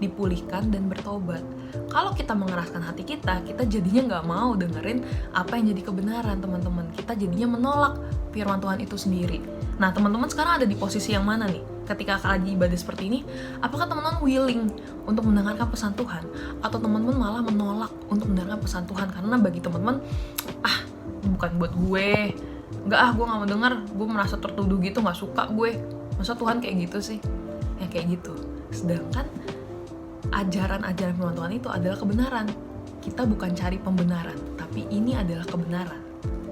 dipulihkan dan bertobat. Kalau kita mengeraskan hati kita jadinya nggak mau dengerin apa yang jadi kebenaran, teman-teman. Kita jadinya menolak firman Tuhan itu sendiri. Nah, teman-teman sekarang ada di posisi yang mana nih? Ketika lagi ibadah seperti ini, apakah teman-teman willing untuk mendengarkan pesan Tuhan? Atau teman-teman malah menolak untuk mendengarkan pesan Tuhan? Karena bagi teman-teman, bukan buat gue. Gue nggak mau dengar, gue merasa tertuduh gitu, nggak suka gue. Masa Tuhan kayak gitu sih? Ya kayak gitu. Sedangkan ajaran-ajaran firman Tuhan itu adalah kebenaran. Kita bukan cari pembenaran, tapi ini adalah kebenaran.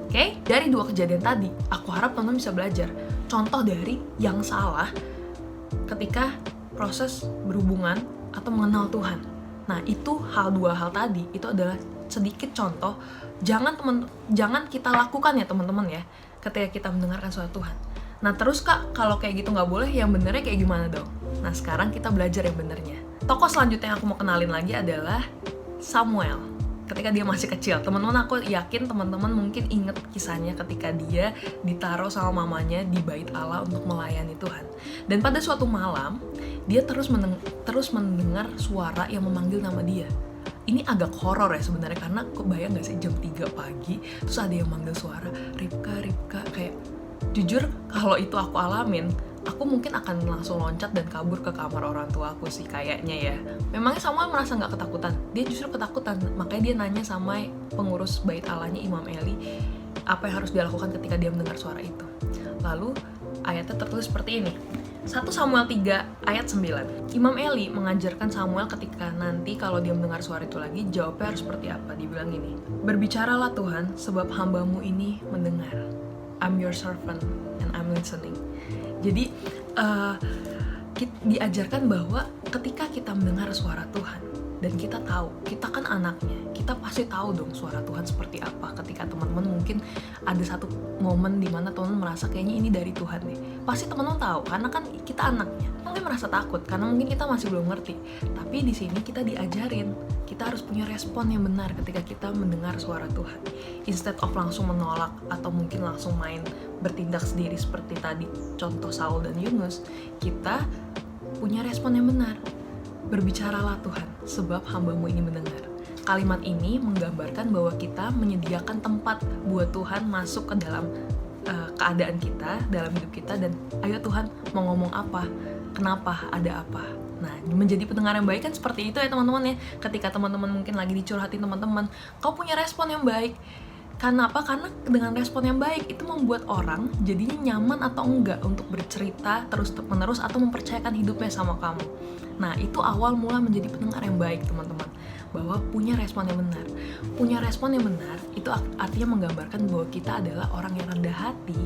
Oke? Dari 2 kejadian tadi, aku harap teman-teman bisa belajar contoh dari yang salah ketika proses berhubungan atau mengenal Tuhan. Nah, itu dua hal tadi, itu adalah sedikit contoh. Jangan kita lakukan ya teman-teman ya, ketika kita mendengarkan suara Tuhan. Nah, terus Kak, kalau kayak gitu nggak boleh, yang benernya kayak gimana dong? Nah, sekarang kita belajar yang benernya. Tokoh selanjutnya yang aku mau kenalin lagi adalah Samuel. Ketika dia masih kecil, teman-teman, aku yakin teman-teman mungkin inget kisahnya ketika dia ditaruh sama mamanya di bait Allah untuk melayani Tuhan. Dan pada suatu malam, dia terus mendengar suara yang memanggil nama dia. Ini agak horor ya sebenarnya, karena kebayang gak sih jam 3 pagi terus ada yang manggil suara Ribka, kayak jujur kalau itu aku alamin, aku mungkin akan langsung loncat dan kabur ke kamar orang tua aku sih kayaknya ya. Memangnya Samuel merasa gak ketakutan? Dia justru ketakutan, makanya dia nanya sama pengurus bait Allahnya Imam Eli apa yang harus dia lakukan ketika dia mendengar suara itu. Lalu ayatnya tertulis seperti ini, 1 Samuel 3 ayat 9. Imam Eli mengajarkan Samuel ketika nanti kalau dia mendengar suara itu lagi, jawabnya harus seperti apa. Dibilang gini, berbicaralah Tuhan sebab hambamu ini mendengar. I'm your servant and I'm listening. Jadi diajarkan bahwa ketika kita mendengar suara Tuhan dan kita tahu, kita kan anaknya, kita pasti tahu dong suara Tuhan seperti apa. Ketika teman-teman mungkin ada satu momen di mana teman-teman merasa kayaknya ini dari Tuhan nih, pasti teman-teman tahu karena kan kita anaknya. Mungkin merasa takut karena mungkin kita masih belum ngerti. Tapi di sini kita diajarin, kita harus punya respon yang benar ketika kita mendengar suara Tuhan. Instead of langsung menolak atau mungkin langsung main bertindak sendiri seperti tadi contoh Saul dan Yunus, kita punya respon yang benar. Berbicaralah Tuhan, sebab hambamu ini mendengar. Kalimat ini menggambarkan bahwa kita menyediakan tempat buat Tuhan masuk ke dalam keadaan kita, dalam hidup kita, dan ayo Tuhan mau ngomong apa, kenapa, ada apa. Nah, menjadi pendengar yang baik kan seperti itu ya teman-teman ya. Ketika teman-teman mungkin lagi dicurhatin teman-teman, kau punya respon yang baik. Karena apa? Karena dengan respon yang baik itu membuat orang jadinya nyaman atau enggak untuk bercerita terus-menerus atau mempercayakan hidupnya sama kamu. Nah, itu awal mula menjadi pendengar yang baik, teman-teman. Bahwa punya respon yang benar. Punya respon yang benar itu artinya menggambarkan bahwa kita adalah orang yang rendah hati,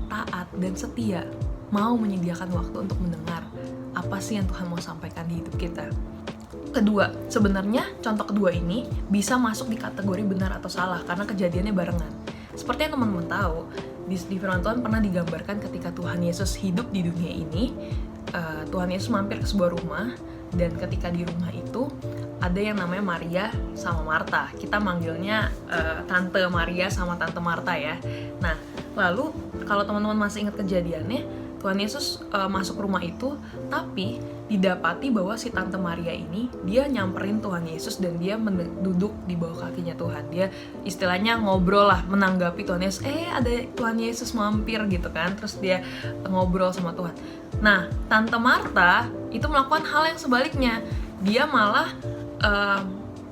taat, dan setia. Mau menyediakan waktu untuk mendengar apa sih yang Tuhan mau sampaikan di hidup kita. Kedua, sebenarnya contoh kedua ini bisa masuk di kategori benar atau salah karena kejadiannya barengan. Seperti yang teman-teman tahu, di firman Tuhan pernah digambarkan ketika Tuhan Yesus hidup di dunia ini, Tuhan Yesus mampir ke sebuah rumah, dan ketika di rumah itu ada yang namanya Maria sama Marta. Kita manggilnya Tante Maria sama Tante Marta ya. Nah, lalu kalau teman-teman masih ingat kejadiannya, Tuhan Yesus masuk rumah itu, tapi didapati bahwa si Tante Maria ini, dia nyamperin Tuhan Yesus dan dia duduk di bawah kakinya Tuhan. Dia istilahnya ngobrol lah, menanggapi Tuhan Yesus. Ada Tuhan Yesus mampir gitu kan, terus dia ngobrol sama Tuhan. Nah, Tante Marta itu melakukan hal yang sebaliknya. Dia malah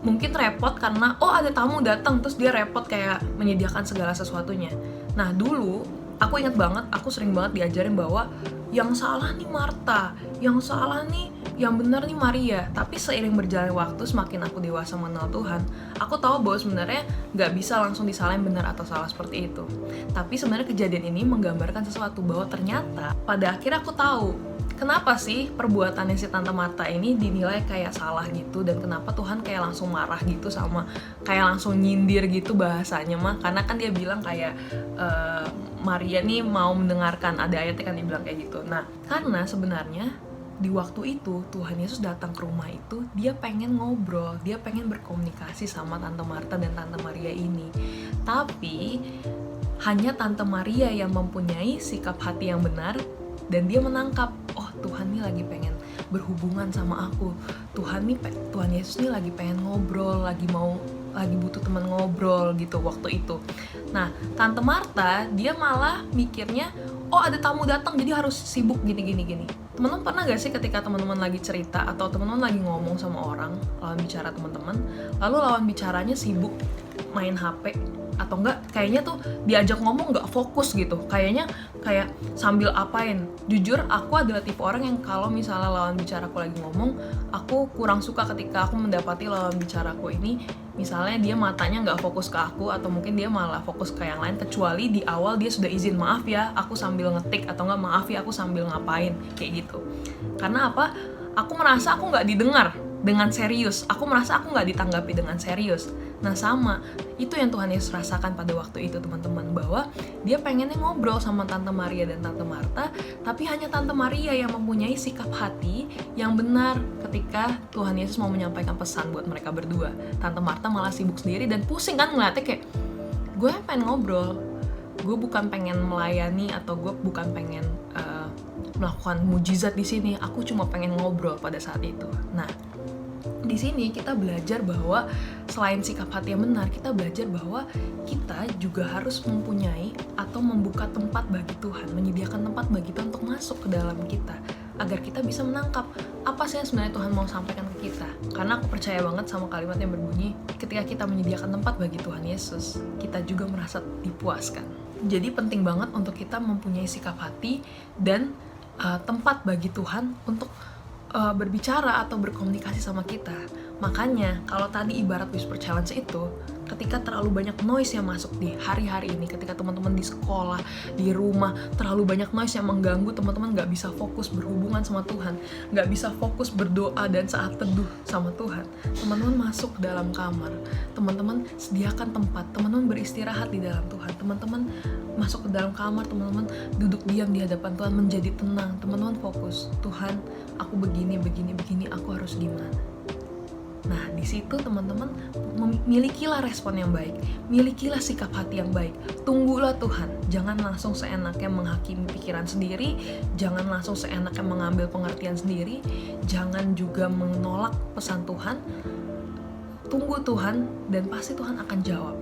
mungkin repot karena ada tamu datang, terus dia repot kayak menyediakan segala sesuatunya. Nah, dulu aku ingat banget, aku sering banget diajarin bahwa yang salah nih Marta, yang salah nih, yang benar nih Maria. Tapi seiring berjalannya waktu, semakin aku dewasa mengenal Tuhan, aku tahu bahwa sebenarnya nggak bisa langsung disalahin benar atau salah seperti itu. Tapi sebenarnya kejadian ini menggambarkan sesuatu bahwa ternyata pada akhirnya aku tahu kenapa sih perbuatannya si Tante Marta ini dinilai kayak salah gitu, dan kenapa Tuhan kayak langsung marah gitu sama kayak langsung nyindir gitu bahasanya mah. Karena kan dia bilang kayak Maria nih mau mendengarkan, ada ayatnya kan dia bilang kayak gitu. Nah, karena sebenarnya di waktu itu Tuhan Yesus datang ke rumah itu, dia pengen ngobrol, dia pengen berkomunikasi sama Tante Marta dan Tante Maria ini. Tapi hanya Tante Maria yang mempunyai sikap hati yang benar, dan dia menangkap, Tuhan nih lagi pengen berhubungan sama aku. Tuhan Yesus nih lagi pengen ngobrol, lagi butuh teman ngobrol gitu waktu itu. Nah, Tante Marta dia malah mikirnya, ada tamu datang jadi harus sibuk gini. Teman-teman pernah gak sih ketika teman-teman lagi cerita atau teman-teman lagi ngomong sama orang, lawan bicara teman-teman, lalu lawan bicaranya sibuk main HP, atau enggak kayaknya tuh diajak ngomong nggak fokus gitu, kayak sambil apain. Jujur aku adalah tipe orang yang kalau misalnya lawan bicaraku lagi ngomong, aku kurang suka ketika aku mendapati lawan bicaraku ini misalnya dia matanya nggak fokus ke aku, atau mungkin dia malah fokus ke yang lain, kecuali di awal dia sudah izin, maaf ya aku sambil ngetik, atau enggak maaf ya aku sambil ngapain, kayak gitu. Karena apa? Aku merasa aku nggak didengar dengan serius, aku merasa aku nggak ditanggapi dengan serius. Nah, sama, itu yang Tuhan Yesus rasakan pada waktu itu, teman-teman, bahwa dia pengennya ngobrol sama Tante Maria dan Tante Marta, tapi hanya Tante Maria yang mempunyai sikap hati yang benar ketika Tuhan Yesus mau menyampaikan pesan buat mereka berdua. Tante Marta malah sibuk sendiri dan pusing kan ngeliatnya, kayak gue pengen ngobrol, gue bukan pengen melayani, atau gue bukan pengen melakukan mujizat di sini, aku cuma pengen ngobrol pada saat itu. Nah, di sini kita belajar bahwa selain sikap hati yang benar, kita belajar bahwa kita juga harus mempunyai atau membuka tempat bagi Tuhan, menyediakan tempat bagi Tuhan untuk masuk ke dalam kita, agar kita bisa menangkap apa sih yang sebenarnya Tuhan mau sampaikan ke kita. Karena aku percaya banget sama kalimat yang berbunyi, ketika kita menyediakan tempat bagi Tuhan Yesus, kita juga merasa dipuaskan. Jadi penting banget untuk kita mempunyai sikap hati dan tempat bagi Tuhan untuk berbicara atau berkomunikasi sama kita. Makanya kalau tadi ibarat whisper challenge itu, ketika terlalu banyak noise yang masuk di hari-hari ini, ketika teman-teman di sekolah, di rumah, terlalu banyak noise yang mengganggu teman-teman gak bisa fokus berhubungan sama Tuhan, gak bisa fokus berdoa dan saat teduh sama Tuhan, teman-teman masuk ke dalam kamar, teman-teman sediakan tempat, teman-teman beristirahat di dalam Tuhan, teman-teman masuk ke dalam kamar, teman-teman duduk diam di hadapan Tuhan, menjadi tenang, teman-teman fokus, Tuhan, aku begini, aku harus gimana. Nah, di situ teman-teman milikilah respon yang baik, milikilah sikap hati yang baik. Tunggulah Tuhan, jangan langsung seenaknya menghakimi pikiran sendiri, jangan langsung seenaknya mengambil pengertian sendiri, jangan juga menolak pesan Tuhan. Tunggu Tuhan dan pasti Tuhan akan jawab.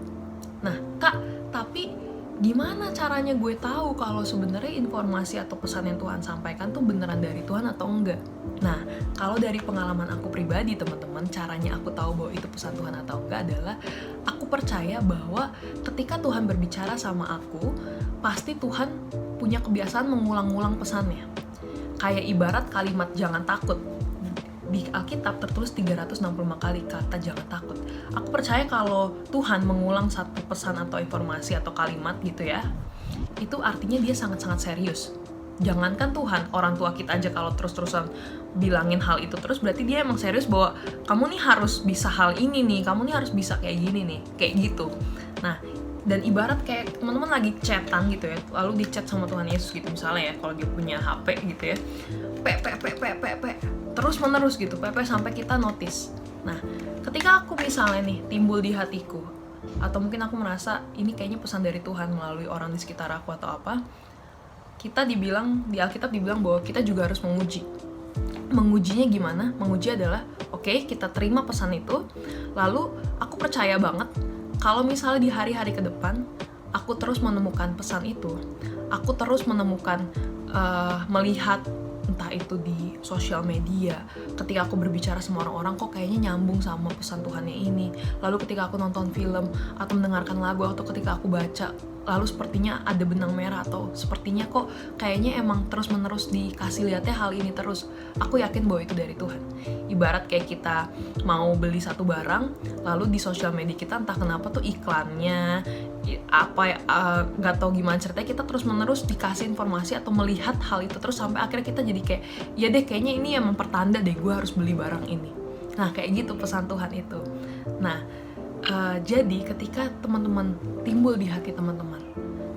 Nah, Kak, tapi gimana caranya gue tahu kalau sebenarnya informasi atau pesan yang Tuhan sampaikan tuh beneran dari Tuhan atau enggak? Nah, kalau dari pengalaman aku pribadi teman-teman, caranya aku tahu bahwa itu pesan Tuhan atau enggak adalah aku percaya bahwa ketika Tuhan berbicara sama aku, pasti Tuhan punya kebiasaan mengulang-ulang pesannya. Kayak ibarat kalimat jangan takut. Di Alkitab tertulis 365 kali kata jangan takut. Aku percaya kalau Tuhan mengulang satu pesan atau informasi atau kalimat gitu ya, itu artinya dia sangat-sangat serius. Jangankan Tuhan, orang tua kita aja kalau terus-terusan bilangin hal itu terus, berarti dia emang serius bahwa kamu nih harus bisa hal ini nih, kamu nih harus bisa kayak gini nih, kayak gitu. Nah, dan ibarat kayak teman-teman lagi chatan gitu ya, lalu di chat sama Tuhan Yesus gitu misalnya ya, kalau dia punya HP gitu ya, terus menerus gitu, sampai kita notice. Nah, ketika aku misalnya nih timbul di hatiku, atau mungkin aku merasa ini kayaknya pesan dari Tuhan melalui orang di sekitar aku atau apa, kita dibilang, di Alkitab dibilang bahwa kita juga harus menguji. Mengujinya gimana? Menguji adalah, oke, kita terima pesan itu, lalu aku percaya banget kalau misalnya di hari-hari ke depan aku terus menemukan pesan itu, aku terus menemukan melihat entah itu di sosial media, ketika aku berbicara sama orang-orang kok kayaknya nyambung sama pesan Tuhannya ini, lalu ketika aku nonton film atau mendengarkan lagu, atau ketika aku baca, lalu sepertinya ada benang merah, atau sepertinya kok kayaknya emang terus-menerus dikasih lihatnya hal ini terus, aku yakin bahwa itu dari Tuhan. Ibarat kayak kita mau beli satu barang, lalu di sosial media kita entah kenapa tuh iklannya apa ya, nggak tahu gimana ceritanya, kita terus-menerus dikasih informasi atau melihat hal itu terus sampai akhirnya kita jadi kayak, ya deh kayaknya ini emang pertanda deh gue harus beli barang ini. Nah, kayak gitu pesan Tuhan itu. Nah, jadi ketika teman-teman timbul di hati teman-teman,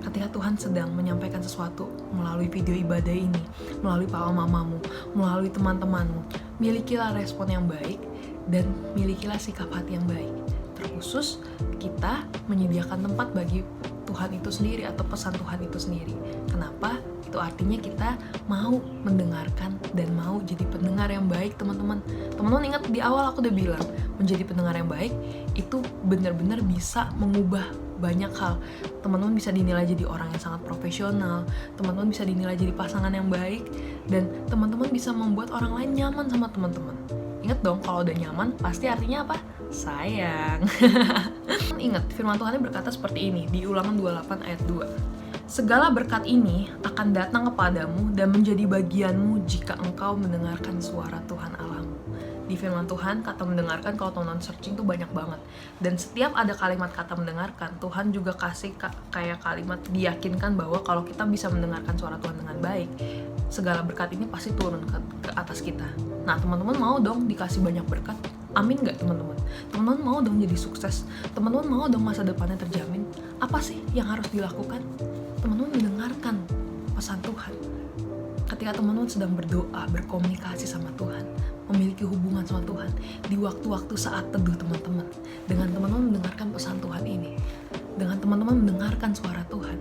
ketika Tuhan sedang menyampaikan sesuatu melalui video ibadah ini, melalui papa mamamu, melalui teman-temanmu, milikilah respon yang baik dan milikilah sikap hati yang baik. Terkhusus kita menyediakan tempat bagi Tuhan itu sendiri atau pesan Tuhan itu sendiri. Kenapa? Itu artinya kita mau mendengarkan dan mau jadi pendengar yang baik, teman-teman. Teman-teman ingat di awal aku udah bilang, menjadi pendengar yang baik itu benar-benar bisa mengubah banyak hal. Teman-teman bisa dinilai jadi orang yang sangat profesional, teman-teman bisa dinilai jadi pasangan yang baik, dan teman-teman bisa membuat orang lain nyaman sama teman-teman. Ingat dong, kalau udah nyaman pasti artinya apa? Sayang. Ingat, firman Tuhan berkata seperti ini di Ulangan 28 ayat 2. Segala berkat ini akan datang kepadamu dan menjadi bagianmu jika engkau mendengarkan suara Tuhan Allahmu. Di firman Tuhan, kata mendengarkan kalau teman-teman searching tuh banyak banget. Dan setiap ada kalimat kata mendengarkan, Tuhan juga kasih kayak kalimat diyakinkan bahwa kalau kita bisa mendengarkan suara Tuhan dengan baik, segala berkat ini pasti turun ke atas kita. Nah, teman-teman mau dong dikasih banyak berkat? Amin gak teman-teman? Teman-teman mau dong jadi sukses? Teman-teman mau dong masa depannya terjamin? Apa sih yang harus dilakukan? Teman-teman mendengarkan pesan Tuhan. Ketika teman-teman sedang berdoa, berkomunikasi sama Tuhan, memiliki hubungan sama Tuhan, di waktu-waktu saat teduh teman-teman, dengan teman-teman mendengarkan pesan Tuhan ini, dengan teman-teman mendengarkan suara Tuhan,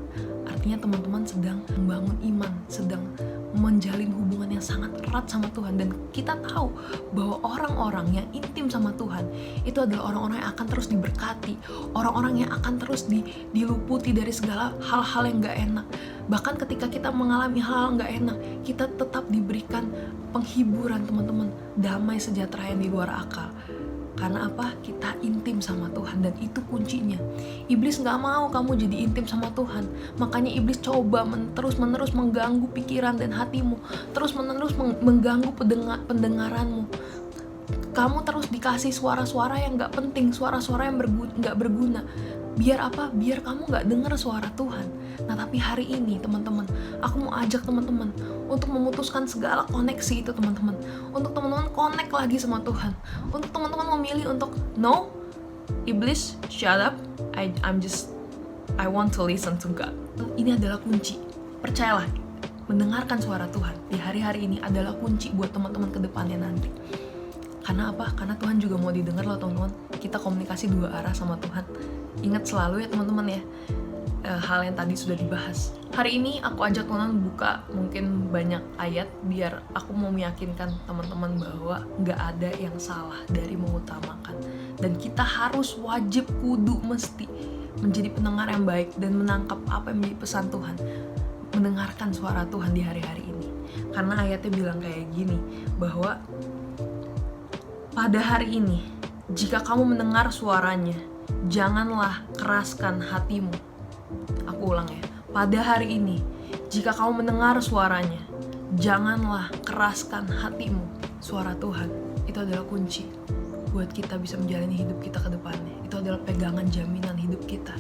artinya teman-teman sedang membangun iman, sedang menjalin hubungan yang sangat erat sama Tuhan. Dan kita tahu bahwa orang-orang yang intim sama Tuhan itu adalah orang-orang yang akan terus diberkati, orang-orang yang akan terus diluputi dari segala hal-hal yang gak enak. Bahkan ketika kita mengalami hal-hal gak enak, kita tetap diberikan penghiburan teman-teman, damai sejahtera yang di luar akal. Karena apa? Kita intim sama Tuhan, dan itu kuncinya. Iblis gak mau kamu jadi intim sama Tuhan. Makanya iblis coba terus-menerus mengganggu pikiran dan hatimu, terus-menerus mengganggu pendengaranmu. Kamu terus dikasih suara-suara yang gak penting, suara-suara yang gak berguna. Biar apa? Biar kamu gak dengar suara Tuhan. Nah, tapi hari ini teman-teman, aku mau ajak teman-teman untuk memutuskan segala koneksi itu teman-teman. Untuk teman-teman connect lagi sama Tuhan. Untuk teman-teman memilih untuk no, iblis, shut up. I want to listen to God. Ini adalah kunci. Percayalah, mendengarkan suara Tuhan di hari-hari ini adalah kunci buat teman-teman ke depannya nanti. Karena apa? Karena Tuhan juga mau didengar loh teman-teman. Kita komunikasi dua arah sama Tuhan. Ingat selalu ya teman-teman ya, hal yang tadi sudah dibahas. Hari ini aku ajak teman-teman buka mungkin banyak ayat, biar aku mau meyakinkan teman-teman bahwa gak ada yang salah dari mengutamakan. Dan kita harus wajib kudu mesti menjadi pendengar yang baik dan menangkap apa yang menjadi pesan Tuhan, mendengarkan suara Tuhan di hari-hari ini. Karena ayatnya bilang kayak gini, bahwa pada hari ini jika kamu mendengar suaranya, janganlah keraskan hatimu. Aku ulang ya, pada hari ini jika kamu mendengar suaranya, janganlah keraskan hatimu. Suara Tuhan itu adalah kunci buat kita bisa menjalani hidup kita ke depannya. Itu adalah pegangan jaminan hidup kita,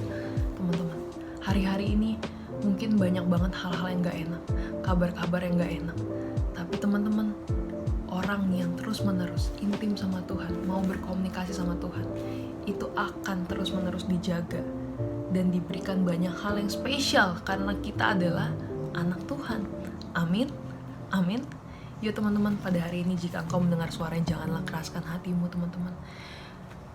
teman-teman. Hari-hari ini mungkin banyak banget hal-hal yang gak enak, kabar-kabar yang gak enak. Tapi teman-teman, orang yang terus-menerus intim sama Tuhan, mau berkomunikasi sama Tuhan, itu akan terus-menerus dijaga dan diberikan banyak hal yang spesial karena kita adalah anak Tuhan. Amin. Amin. Yuk teman-teman, pada hari ini jika engkau mendengar suaranya, janganlah keraskan hatimu, teman-teman.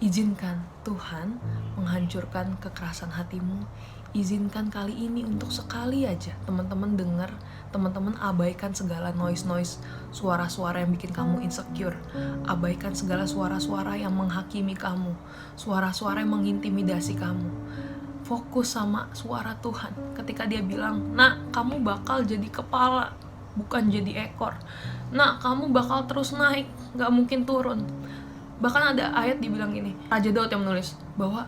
Izinkan Tuhan menghancurkan kekerasan hatimu. Izinkan kali ini untuk sekali aja teman-teman dengar, teman-teman abaikan segala noise-noise, suara-suara yang bikin kamu insecure. Abaikan segala suara-suara yang menghakimi kamu, suara-suara yang mengintimidasi kamu. Fokus sama suara Tuhan. Ketika dia bilang, "Nak, kamu bakal jadi kepala, bukan jadi ekor. Nah, kamu bakal terus naik, gak mungkin turun." Bahkan ada ayat dibilang gini, Raja Daud yang menulis, bahwa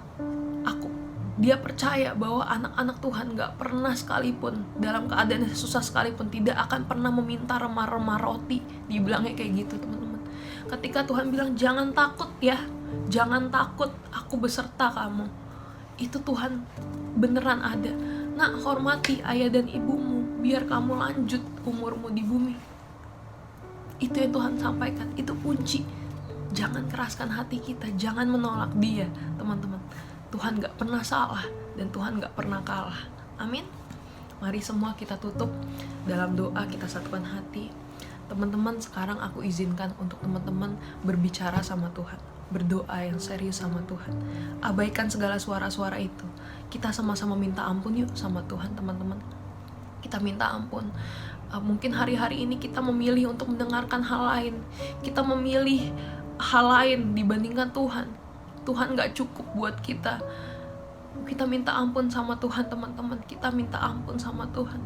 dia percaya bahwa anak-anak Tuhan gak pernah sekalipun, dalam keadaan susah sekalipun, tidak akan pernah meminta remah-remah roti. Dibilangnya kayak gitu, teman-teman. Ketika Tuhan bilang, "Jangan takut ya, jangan takut, aku beserta kamu." Itu Tuhan beneran ada. "Nak, hormati ayah dan ibumu, biar kamu lanjut umurmu di bumi." Itu yang Tuhan sampaikan, itu kunci. Jangan keraskan hati kita, jangan menolak dia, teman-teman. Tuhan gak pernah salah, dan Tuhan gak pernah kalah. Amin. Mari semua kita tutup dalam doa, kita satukan hati. Teman-teman, sekarang aku izinkan untuk teman-teman berbicara sama Tuhan, berdoa yang serius sama Tuhan. Abaikan segala suara-suara itu. Kita sama-sama minta ampun yuk sama Tuhan, teman-teman. Kita minta ampun. Mungkin hari-hari ini kita memilih untuk mendengarkan hal lain. Kita memilih hal lain dibandingkan Tuhan. Tuhan gak cukup buat kita. Kita minta ampun sama Tuhan, teman-teman. Kita minta ampun sama Tuhan.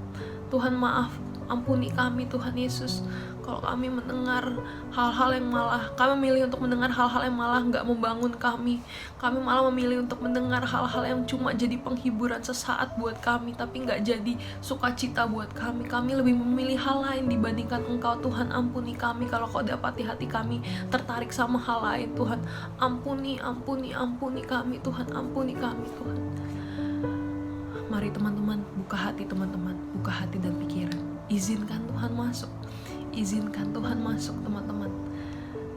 Tuhan, maaf, ampuni kami Tuhan Yesus, kalau kami mendengar hal-hal yang malah, kami memilih untuk mendengar hal-hal yang malah gak membangun kami. Kami malah memilih untuk mendengar hal-hal yang cuma jadi penghiburan sesaat buat kami, tapi gak jadi sukacita buat kami. Kami lebih memilih hal lain dibandingkan Engkau. Tuhan, ampuni kami kalau Kau dapati hati kami tertarik sama hal lain. Tuhan, ampuni kami Tuhan, ampuni kami Tuhan. Mari teman-teman, buka hati teman-teman, buka hati dan pikiran. Izinkan Tuhan masuk. Izinkan Tuhan masuk, teman-teman.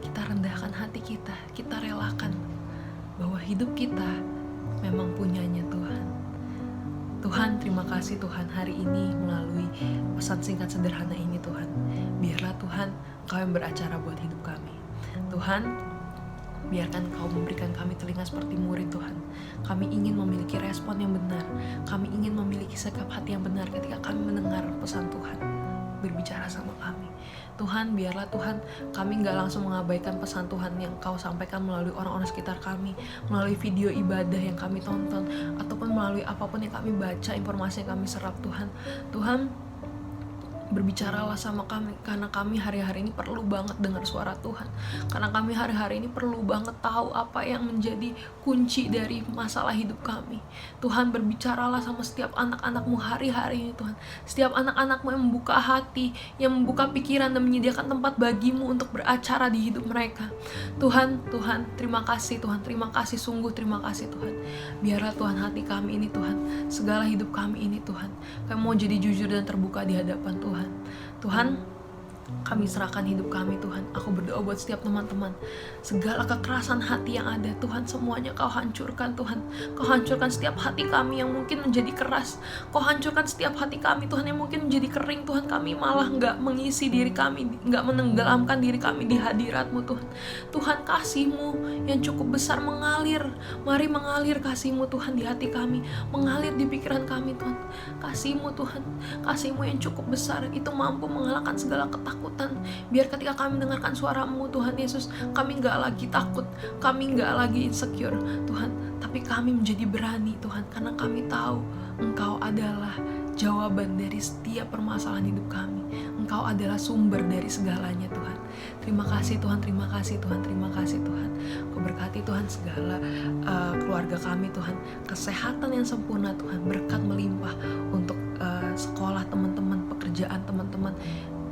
Kita rendahkan hati kita. Kita relakan bahwa hidup kita memang punyanya Tuhan. Tuhan, terima kasih Tuhan hari ini melalui pesan singkat sederhana ini Tuhan. Biarlah Tuhan Kau yang beracara buat hidup kami. Tuhan, biarkan Kau memberikan kami telinga seperti murid Tuhan. Kami ingin memiliki respon yang benar. Kami ingin memiliki sikap hati yang benar ketika kami mendengar pesan Tuhan berbicara sama kami. Tuhan, biarlah Tuhan kami gak langsung mengabaikan pesan Tuhan yang Kau sampaikan melalui orang-orang sekitar kami, melalui video ibadah yang kami tonton, ataupun melalui apapun yang kami baca, informasi yang kami serap Tuhan. Tuhan, berbicaralah sama kami, karena kami hari-hari ini perlu banget dengar suara Tuhan, karena kami hari-hari ini perlu banget tahu apa yang menjadi kunci dari masalah hidup kami. Tuhan, berbicaralah sama setiap anak-anak-Mu hari-hari ini Tuhan, setiap anak-anak-Mu yang membuka hati, yang membuka pikiran dan menyediakan tempat bagi-Mu untuk beracara di hidup mereka. Tuhan, terima kasih Tuhan, terima kasih, sungguh terima kasih Tuhan. Biarlah Tuhan hati kami ini Tuhan, segala hidup kami ini Tuhan, kami mau jadi jujur dan terbuka di hadapan Tuhan. Tuhan, kami serahkan hidup kami Tuhan. Aku berdoa buat setiap teman-teman, segala kekerasan hati yang ada Tuhan, semuanya Kau hancurkan Tuhan. Kau hancurkan setiap hati kami yang mungkin menjadi keras. Kau hancurkan setiap hati kami Tuhan yang mungkin menjadi kering Tuhan. Kami malah gak mengisi diri kami, gak menenggelamkan diri kami di hadirat-Mu Tuhan. Tuhan, kasih-Mu yang cukup besar mengalir. Mari mengalir kasih-Mu Tuhan di hati kami, mengalir di pikiran kami Tuhan. Kasih-Mu Tuhan, kasih-Mu yang cukup besar itu mampu mengalahkan segala ketakutan ketakutan. Biar ketika kami mendengarkan suara-Mu Tuhan Yesus, kami nggak lagi takut, kami nggak lagi insecure Tuhan, tapi kami menjadi berani Tuhan, karena kami tahu Engkau adalah jawaban dari setiap permasalahan hidup kami. Engkau adalah sumber dari segalanya Tuhan. Terima kasih Tuhan, terima kasih Tuhan, terima kasih Tuhan. Kau berkati Tuhan segala keluarga kami Tuhan, kesehatan yang sempurna Tuhan, berkat melimpah untuk sekolah teman-teman, pekerjaan teman-teman,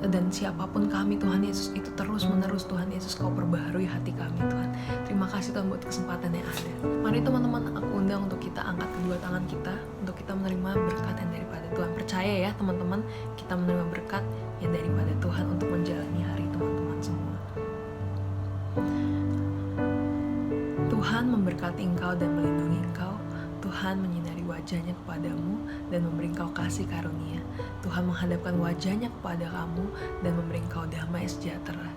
dan siapapun kami Tuhan Yesus, itu terus menerus Tuhan Yesus Kau perbaharui hati kami Tuhan. Terima kasih Tuhan buat kesempatan yang ada. Mari teman-teman, aku undang untuk kita angkat kedua tangan kita, untuk kita menerima berkat yang daripada Tuhan. Percaya ya teman-teman, kita menerima berkat yang daripada Tuhan untuk menjalani hari teman-teman semua. Tuhan memberkati engkau dan melindungi engkau. Tuhan menyinari wajahnya kepadamu dan memberi engkau kasih karunia. Tuhan menghadapkan wajahnya kepada kamu dan memberi engkau damai sejahtera.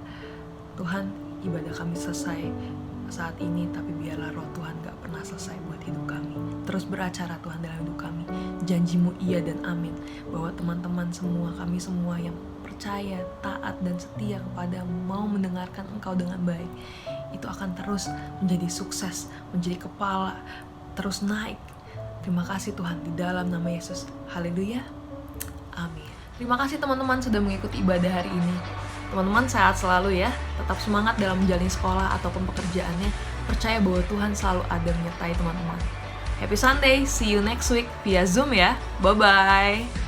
Tuhan, ibadah kami selesai saat ini, tapi biarlah roh Tuhan gak pernah selesai buat hidup kami. Terus beracara Tuhan dalam hidup kami. Janji-Mu iya dan amin, bahwa teman-teman semua, kami semua yang percaya, taat dan setia kepadamu, mau mendengarkan Engkau dengan baik, itu akan terus menjadi sukses, menjadi kepala, terus naik. Terima kasih Tuhan, di dalam nama Yesus. Haleluya. Amin. Terima kasih teman-teman sudah mengikuti ibadah hari ini. Teman-teman sehat selalu ya. Tetap semangat dalam menjalani sekolah ataupun pekerjaannya. Percaya bahwa Tuhan selalu ada menyertai teman-teman. Happy Sunday. See you next week via Zoom ya. Bye-bye.